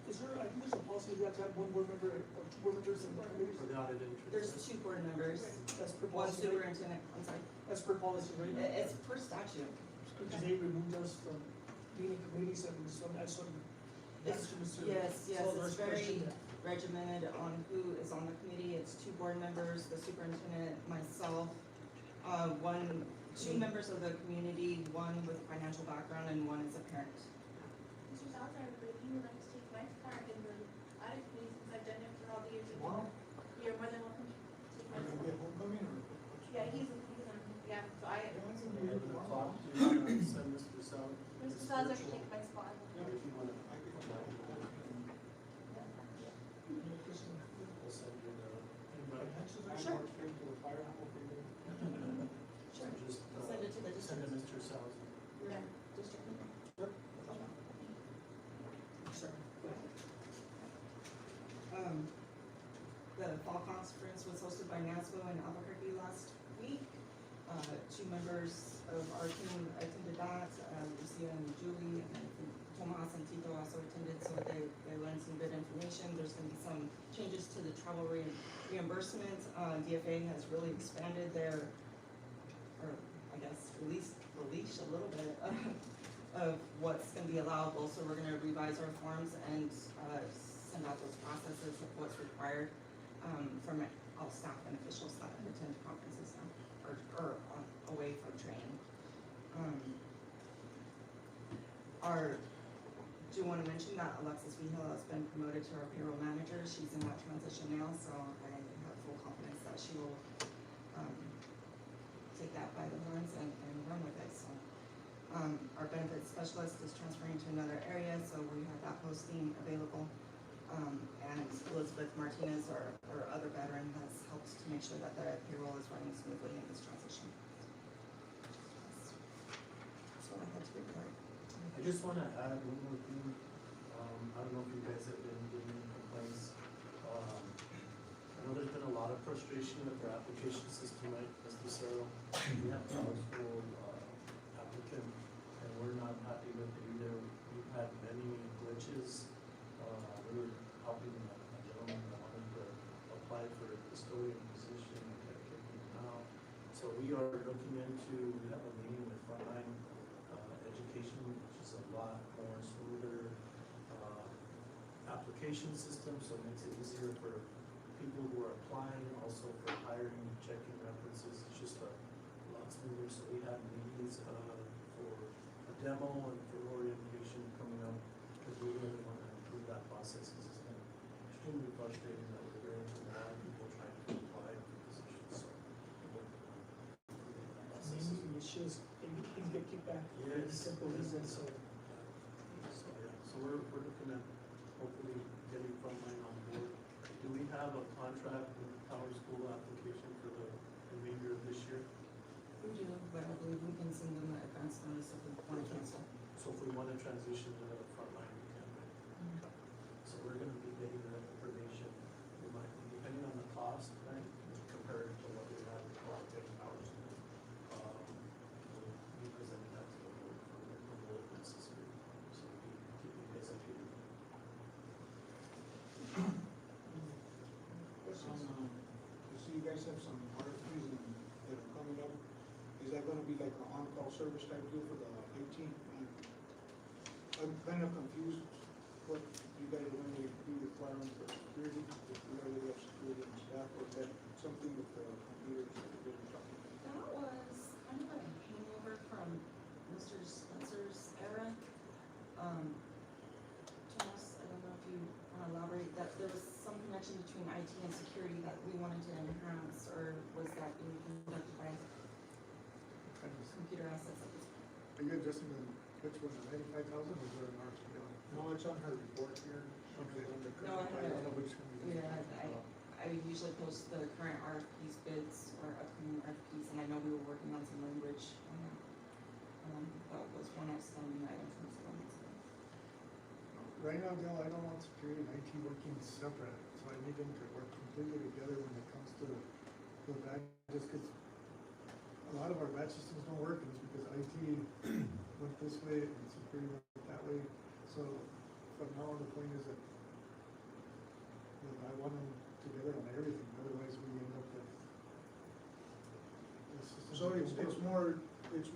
is there, I think there's a policy you have to have one board member or two board members in the committee? For the audit There's entrance. 2 board members, That's per one policy, right? superintendent, I'm sorry. That's per policy, right? It's per statute. Because they removed us from being in committees and so that's sort of. Yes, it's very regimented on who is on the committee. It's 2 board members, the superintendent, myself, 2 members of the community, 1 with financial background and 1 is a parent. Mr. Salazar, but if you would like to take my part in the audit committee, since I've done it for all the years. Tomorrow? You're more than welcome to take my Are you gonna be at homecoming or? Yeah, he's on, so I, 11 o'clock, do you want to send Mr. Sal? Mr. Salazar can take my spot. If you want to, I can come back. we'll send you the invite. Sure. So just, Send it to the send district. it Mr. Salazar. Yeah. District. Sorry. The fall conference was hosted by NASBO in Albuquerque last week. 2 members of our team attended that, Lucia and Julie, and I think Tomas and Tito also attended, so they learned some good information. There's gonna be some changes to the travel reimbursement. DFA has really expanded their, or I guess released a little bit of what's gonna be allowable, so we're gonna revise our forms and send out those processes of what's required from all staff and officials that attend conferences now, or away from training. Do want to mention that Alexis Vigil has been promoted to our payroll manager. She's in that transition now, so I have full confidence that she will Our benefits specialist is transferring to another area, so we have that posting available. And Elizabeth Martinez, our other veteran, has helped to make sure that the payroll is running smoothly in this transition. That's what I had to report. I just wanna add one more thing. I don't know if you guys have been getting any complaints. I know there's been a lot of frustration with our application system, right, Ms. Lucero? We have a school applicant, and we're not happy with it either. We've had many glitches. We were helping a gentleman that wanted to apply for a custodian position, and kept kicking him out. So we are looking into, we have a meeting with Frontline Education, which is a lot more smoother application system, so it makes it easier for people who are applying, also for hiring, checking references. It's just a lot smoother. So we have meetings for a demo and for orientation coming up, because we really want to improve that process, because it's been extremely frustrating that we're hearing from a lot of people trying to apply for positions. So we're working on improving that process. Mainly the issues, things get kicked back. Yes. Simple reasons, so. So, yeah, so we're looking at hopefully getting Frontline on board. Do we have a contract with Power School application for the remainder of this year? We do, but I believe we can send them an advance notice if we want to cancel. So if we want to transition to the Frontline, we can, right? Okay. So we're gonna be getting that information, we might, depending on the cost, right, compared to what we have with Power School. We'll be presenting that to the board for approval if necessary, so we'll be keeping you guys updated. Question, you see you guys have some RFPs that are coming up. Is that gonna be like an on-call service type deal for the 18? I'm kind of confused what you guys are going to be requiring for security, if we already have security and staff, or is that something with the computers that we're talking about? That was kind of a hangover from Mr. Spencer's era. Thomas, I don't know if you want to elaborate, that there was some connection between IT and security that we wanted to enhance, or was that being conducted by computer assets at this point? Are you addressing which one, the 95,000, or is there an RFP on? No, it's on her report here. Okay. No, I don't know which one. Yeah, I usually post the current RFPs, bids, or upcoming RFPs, and I know we were working on some language on that. That was one outstanding item from someone. Right now, Dale, I don't want security and IT working separate, so I need them to work completely together when it comes to the badge, just because a lot of our badge systems don't work, and it's because IT went this way and security went that way. So from now on, the point is that I want them together on everything, otherwise we end up with the system. So it's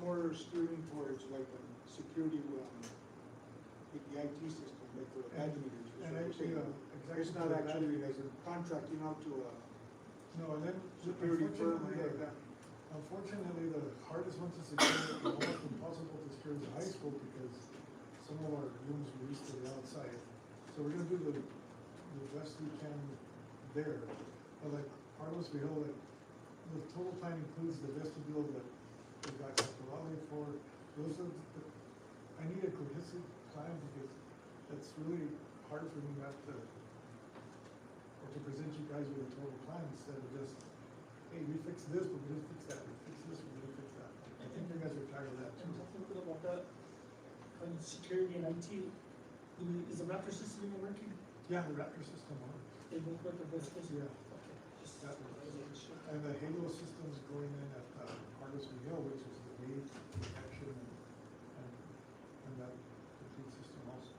more steering towards like the security, with the IT system, like the badge meters. is And what you're actually, saying. exactly. It's not actually like contracting out to a No, and then security firm or unfortunately, like that. unfortunately, the hardest one to secure, the almost impossible to secure is the high school, because some of our rooms are used to the outside. So we're gonna do the best we can there. But like Harlow's Hill, like, the total plan includes the vestibule that we got Raleigh for. Those are, I need a cohesive plan, because that's really hard for me not to, or to present you guys with a total plan instead of just, hey, we fixed this, but we didn't fix that, we fixed this, we didn't fix that. I think you guys are tired of that And too. talking a little bit about that, on security and IT, is the Raptor system even working? Yeah, the Raptor system on. They both work in both places? Yeah. Okay, just That that one. was an issue. And the Halo system's going in at Hardison Hill, which is the gate protection and that complete system also.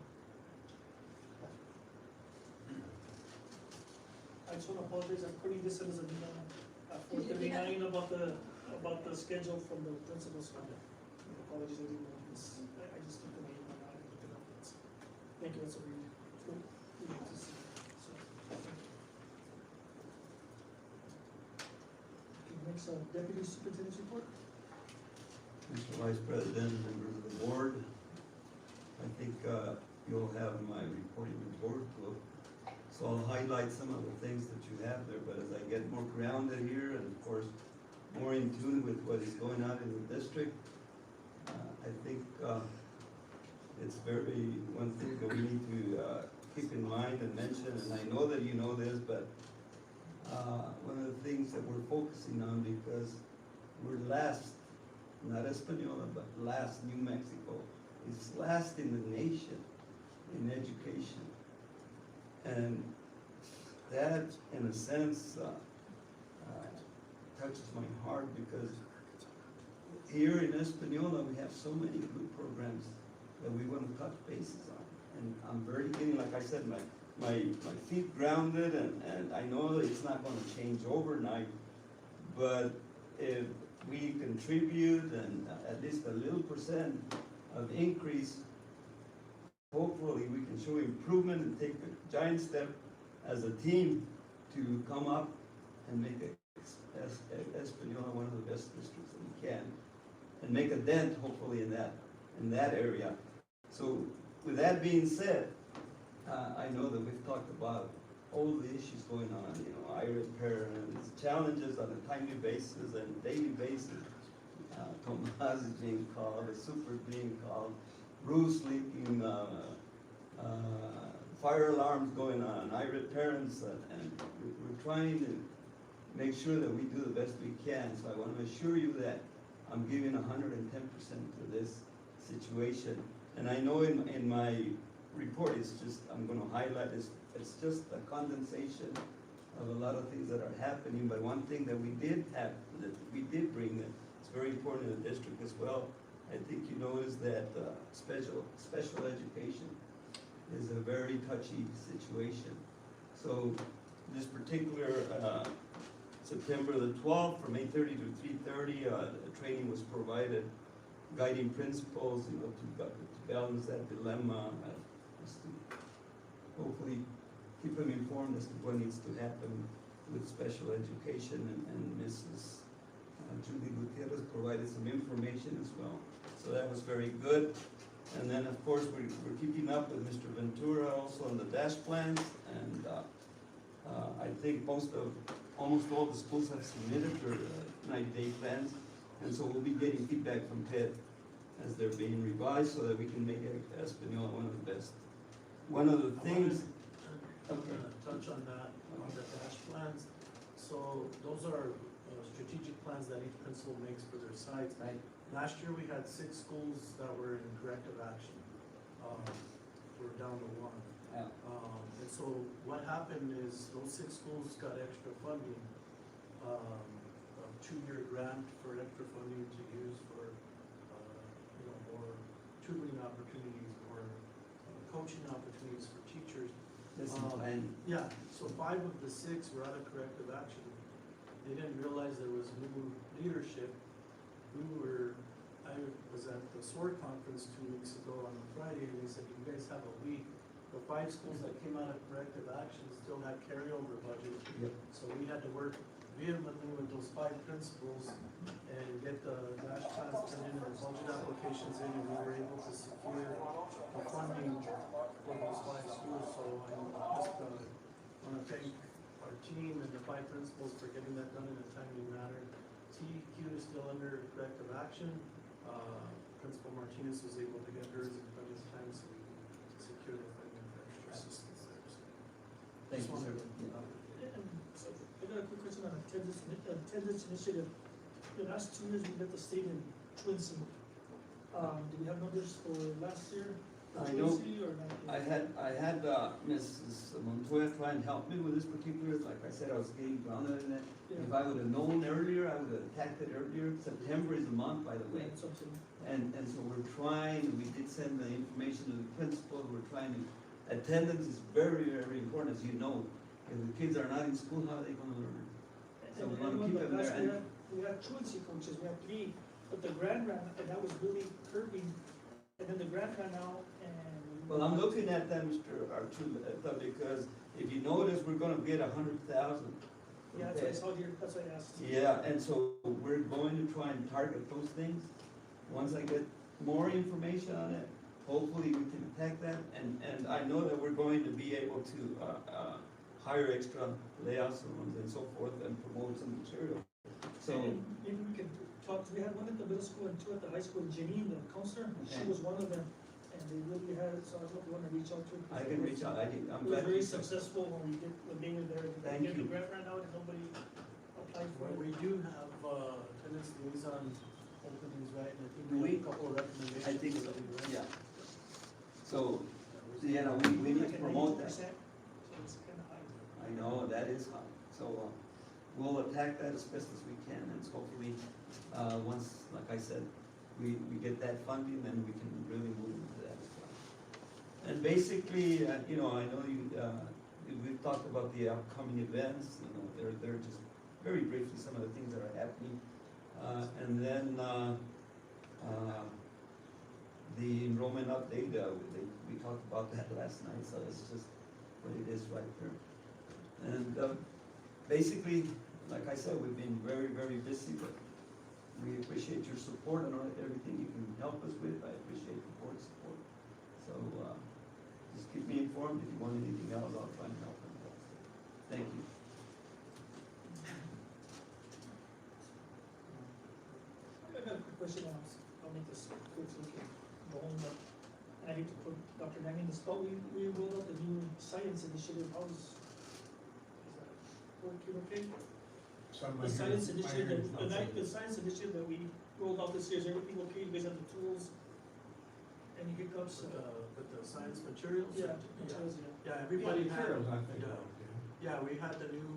I just wanna apologize, I'm putting this in as an email at 4:39 about the schedule from the principal's contact. Apologies, I didn't know this, I just took the name and I looked it up. Thank you, that's a read. We need to see, so, thank you. Okay, next, Deputy Superintendent's report. Mr. Vice President, members of the board, I think you'll have my reporting report. So I'll highlight some of the things that you have there, but as I get more grounded here and of course more in tune with what is going on in the district, I think, it's very, one thing that we need to, keep in mind and mention, and I know that you know this, but, one of the things that we're focusing on, because we're last, not Espanola, but last, New Mexico is last in the nation in education. And that, in a sense, touches my heart, because here in Espanola, we have so many good programs that we want to touch bases on. And I'm very getting, like I said, my feet grounded, and I know it's not gonna change overnight, but if we contribute and at least a little percent of increase, hopefully we can show improvement and take a giant step as a team to come up and make Espanola one of the best districts that we can, and make a dent hopefully in that area. So with that being said, I know that we've talked about all the issues going on, you know, irate parents, challenges on a timely basis and daily basis. Tomas is being called, the super is being called, roofs leaking, fire alarms going on, irate parents, and we're trying to make sure that we do the best we can. So I want to assure you that I'm giving 110% to this situation. And I know in my report, it's just, I'm gonna highlight, it's just a condensation of a lot of things that are happening, but one thing that we did have, that we did bring, that it's very important in the district as well, I think you know, is that special education is a very touchy situation. So this particular September the 12th, from 8:30 to 3:30, a training was provided, guiding principles, you know, to balance that dilemma, just to hopefully keep them informed as to what needs to happen with special education, and Mrs. Judy Gutierrez provided some information as well. So that was very good. And then, of course, we're keeping up with Mr. Ventura also on the dash plans, and I think almost all the schools have submitted their 90-day plans, and so we'll be getting feedback from PED as they're being revised so that we can make Espanola one of the best. One of the things. I'm gonna touch on that, on the dash plans. So those are strategic plans that each principal makes for their sites. Right. Last year, we had 6 schools that were in corrective action. We're down to 1. Yeah. And so what happened is those 6 schools got extra funding, a 2-year grant for extra funding to use for, you know, more tutoring opportunities or coaching opportunities for teachers. Listen, Yeah, so 5 of the 6 were out of corrective action. They didn't realize there was new leadership. I was at the SOAR conference 2 weeks ago on a Friday, and they said, you guys have a week. The 5 schools that came out of corrective action still had carryover budget. Yep. So we had to work vehemently with those 5 principals and get the dash plans turned in and the budget applications in, and we were able to secure the funding for those 5 schools. So I just want to thank our team and the 5 principals for getting that done in a timely manner. TQ is still under corrective action. Principal Martinez was able to get hers in plenty of time, so we can secure the funding for extra assistance there. So thank you, sir. So I got a quick question on attendance initiative. The last 2 years, we got the state in truancy. Do we have numbers for last year? I know. Truancy or not? I had Mrs. Montoya try and help me with this particular, like I said, I was getting grounded in it. Yeah. If I would have known earlier, I would have attacked it earlier. September is the month, by the way. Yeah, something. And so we're trying, we did send the information to the principal, we're trying to, attendance is very, very important, as you know. If the kids are not in school, how are they gonna learn? So we wanna keep them there. And We had truancy coaches, we had 3, but the grant ran, and that was really curbing. And then the grant ran out, and. well, I'm looking at that, Mr. Archuleta, because if you notice, we're gonna get 100,000. Yeah, that's what I saw here, that's what I asked. Yeah, and so we're going to try and target those things. Once I get more information on it, hopefully we can attack that. And I know that we're going to be able to hire extra layouts and so forth and promote some material. So, Maybe we can talk out, we had one at the middle school and two at the high school, Janine, the counselor, she Okay. was one of them, and they really had it, so I don't know if you wanna reach out to her. I can reach out, I'm It was glad. very you- successful when they were there, Thank they get the you. grant ran out and nobody applied for Well, it. we do have, attendance liaison openings, right, and I think Do we we? have a couple of recommendations. I think so, already, right? yeah. So, we need to promote that. So it's kinda high. I know, that is hot, so, we'll attack that as best as we can, and hopefully, once, like I said, we get that funding, then we can really move into that as well. And basically, you know, I know we've talked about the upcoming events, you know, they're just very briefly some of the things that are happening. And then, the enrollment update, we talked about that last night, so it's just what it is right there. And, basically, like I said, we've been very, very busy, but we appreciate your support and everything you can help us with. I appreciate the board's support. So, just keep me informed. If you want anything else, I'll try and help. Thank you. I got a quick question, I'll make this quick so we can go home, but, and I hate to put Dr. Manning in the spot, we rolled out the new science initiative, is that working okay? The science initiative, the science initiative that we rolled out this year, is everything okay, you guys have the tools? Any hiccups? With the science materials? Yeah, materials, yeah. Yeah, everybody had, materials, I think. yeah, we had the new,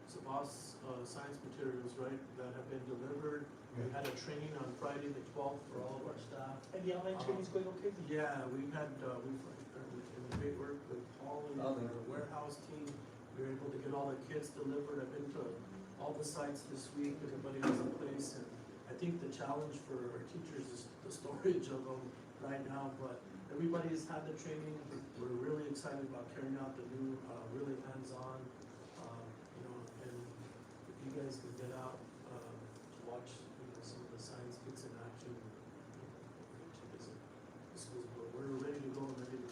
Sabas, science materials, right, that have been delivered. We had a training on Friday the 12th for all of our staff. And the online training's going okay? Yeah, we've had, we've done great work with Paul and our warehouse team. We were able to get all the kits delivered. I've been to all the sites this week. Everybody has a place. And I think the challenge for our teachers is the storage of them right now. But everybody has had the training. We're really excited about carrying out the new, really hands-on, you know, and if you guys can get out, to watch, you know, some of the science kits in action, to visit the schools. But we're ready to go and ready to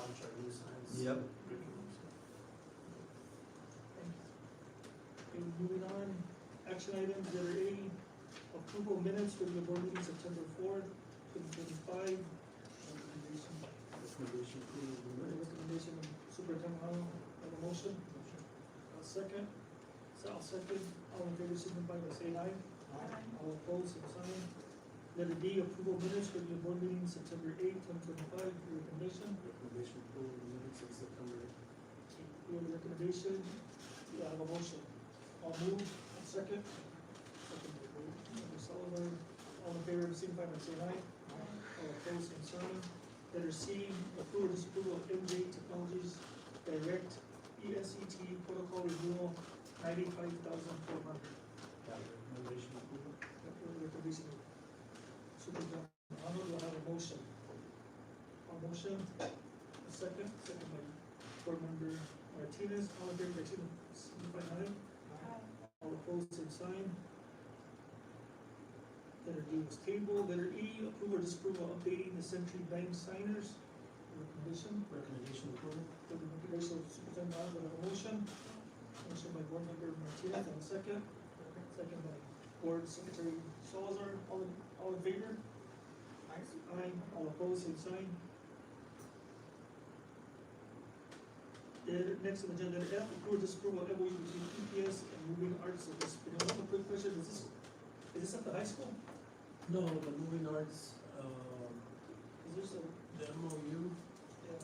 launch our new science. Yep. curriculum. So, Okay, moving on, action items, letter A, approval minutes for the board meeting September 4th, 2025. Recommendation, Recommendation approved. recommendation of Superintendent Arnold, have a motion? A second? So I'll second, all in favor, signify by saying aye. All opposed, same sign. Letter D, approval minutes for the board meeting September 8th, 2025, recommendation. Recommendation approved in minutes of September. We have a recommendation, do I have a motion? I'll move, I'll second. Second by Member Sullivan, all in favor, signify by saying aye. All opposed, same sign. Letter C, approval, disapproval of MJ Technologies Direct ESET Protocol Renewal, $95,400. Yeah, recommendation approved. Recommendation of Superintendent Arnold, will have a motion. A motion, a second, second by Board Member Martinez, all in favor, signify by aye. All opposed, same sign. Letter D was tabled. Letter E, approval or disapproval of updating the Century Bank signers. Recommendation, Recommendation approved. for the recommendation of Superintendent Arnold, will have a motion. Motion by Board Member Martinez, and a second. Second by Board Secretary Salazar, all in favor? Aye, all opposed, same sign. Next on the agenda, F, approval, disapproval of MOU between EPS and Moving Arts of this. You know, one quick question, is this at the high school? No, the moving arts, Is this a, the MOU, yeah,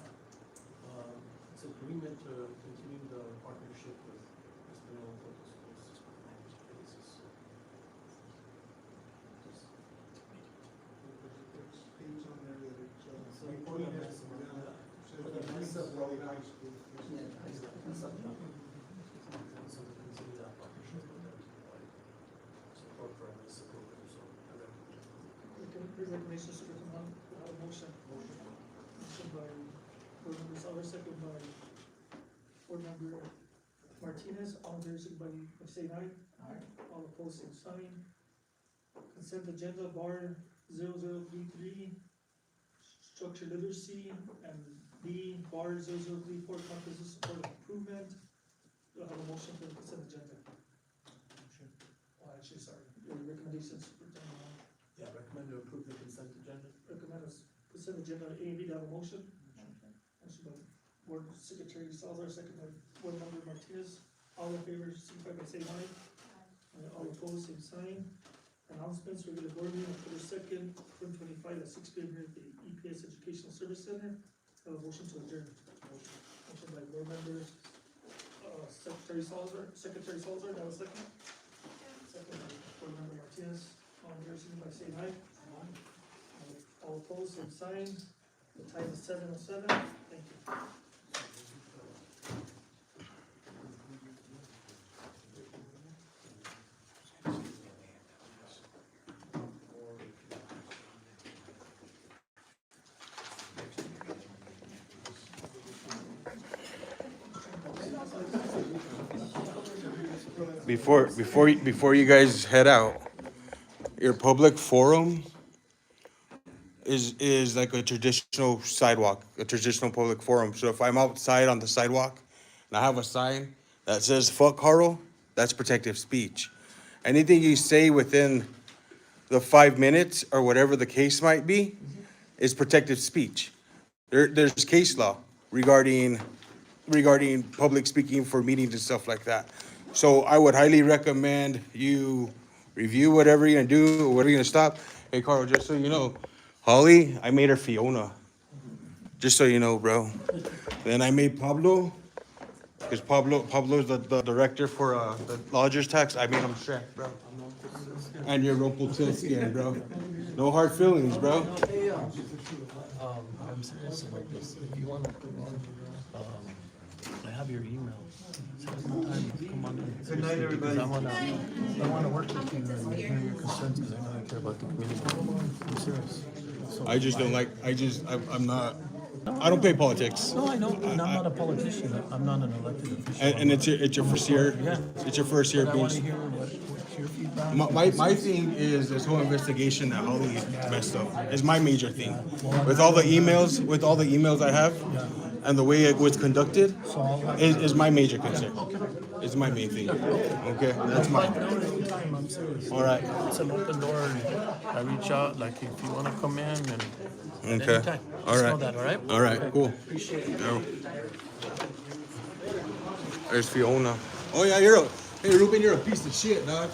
it's agreement to continue the partnership with Espanola Public Schools. There's things on there that it's, So reporting important has has to some be of done. that. Says For the that rest it's of Valley the- High School. So we continue that partnership with them to provide support for our basic program, so I recommend. recommendation, Superintendent Arnold, will have a motion. Motion by Board Member Salazar, second by Board Member Martinez, all in favor, signify by saying aye. Aye. All opposed, same sign. Consent agenda, bar 0033, structured literacy, and D, bar 0034, comprehensive support and improvement. Do I have a motion for the consent agenda? Motion. Well, actually, recommendations, Superintendent? Yeah, recommend to approve the consent agenda. Recommend us, consent agenda A and B, do I have a motion? Motion by Board Secretary Salazar, second by Board Member Martinez. All in favor, signify by saying aye. All opposed, same sign. Announcements, regular board meeting October 2nd, 2025 at 6 p.m. here at the EPS Educational Service Center. Have a motion to adjourn. Motion by Board Member, Secretary Salazar, do I have a second? Second by Board Member Martinez. All in favor, signify by saying aye. All opposed, same sign. The time is 7:07. Thank you. Before you guys head out, your public forum is like a traditional sidewalk, a traditional public forum. So if I'm outside on the sidewalk and I have a sign that says "fuck Carl," that's protective speech. Anything you say within the 5 minutes or whatever the case might be is protective speech. There's case law regarding public speaking for meetings and stuff like that. So I would highly recommend you review whatever you're gonna do, or whatever you're gonna stop. Hey, Carl, just so you know, Holly, I made her Fiona. Just so you know, bro. Then I made Pablo, because Pablo's the director for the lodger's tax. I made him Shrek, bro. And you're Rumpelstiltskin, bro. No hard feelings, bro. I'm serious about this. If you wanna come on, I have your email. Sometime, come on in. Good night, everybody. I wanna work with you and hear your concerns, because I know you care about the community. I'm serious. So I just don't like, I'm not, I don't play politics. No, I know, and I'm not a politician. I'm not an elected official. And it's your first year, it's your first year But I being. wanna hear what's your feedback. My thing is this whole investigation that Holly messed up is my major thing. With all the emails I have and the way it was conducted is my major concern. It's my main thing. Okay, that's mine. Anytime, I'm serious. All right. It's an open door, and I reach out, like, if you wanna come in, and Okay. anytime. All Just right. know that, all right? All right, cool. Appreciate it. Yeah. There's Fiona. Oh yeah, hey Ruben, you're a piece of shit, dog.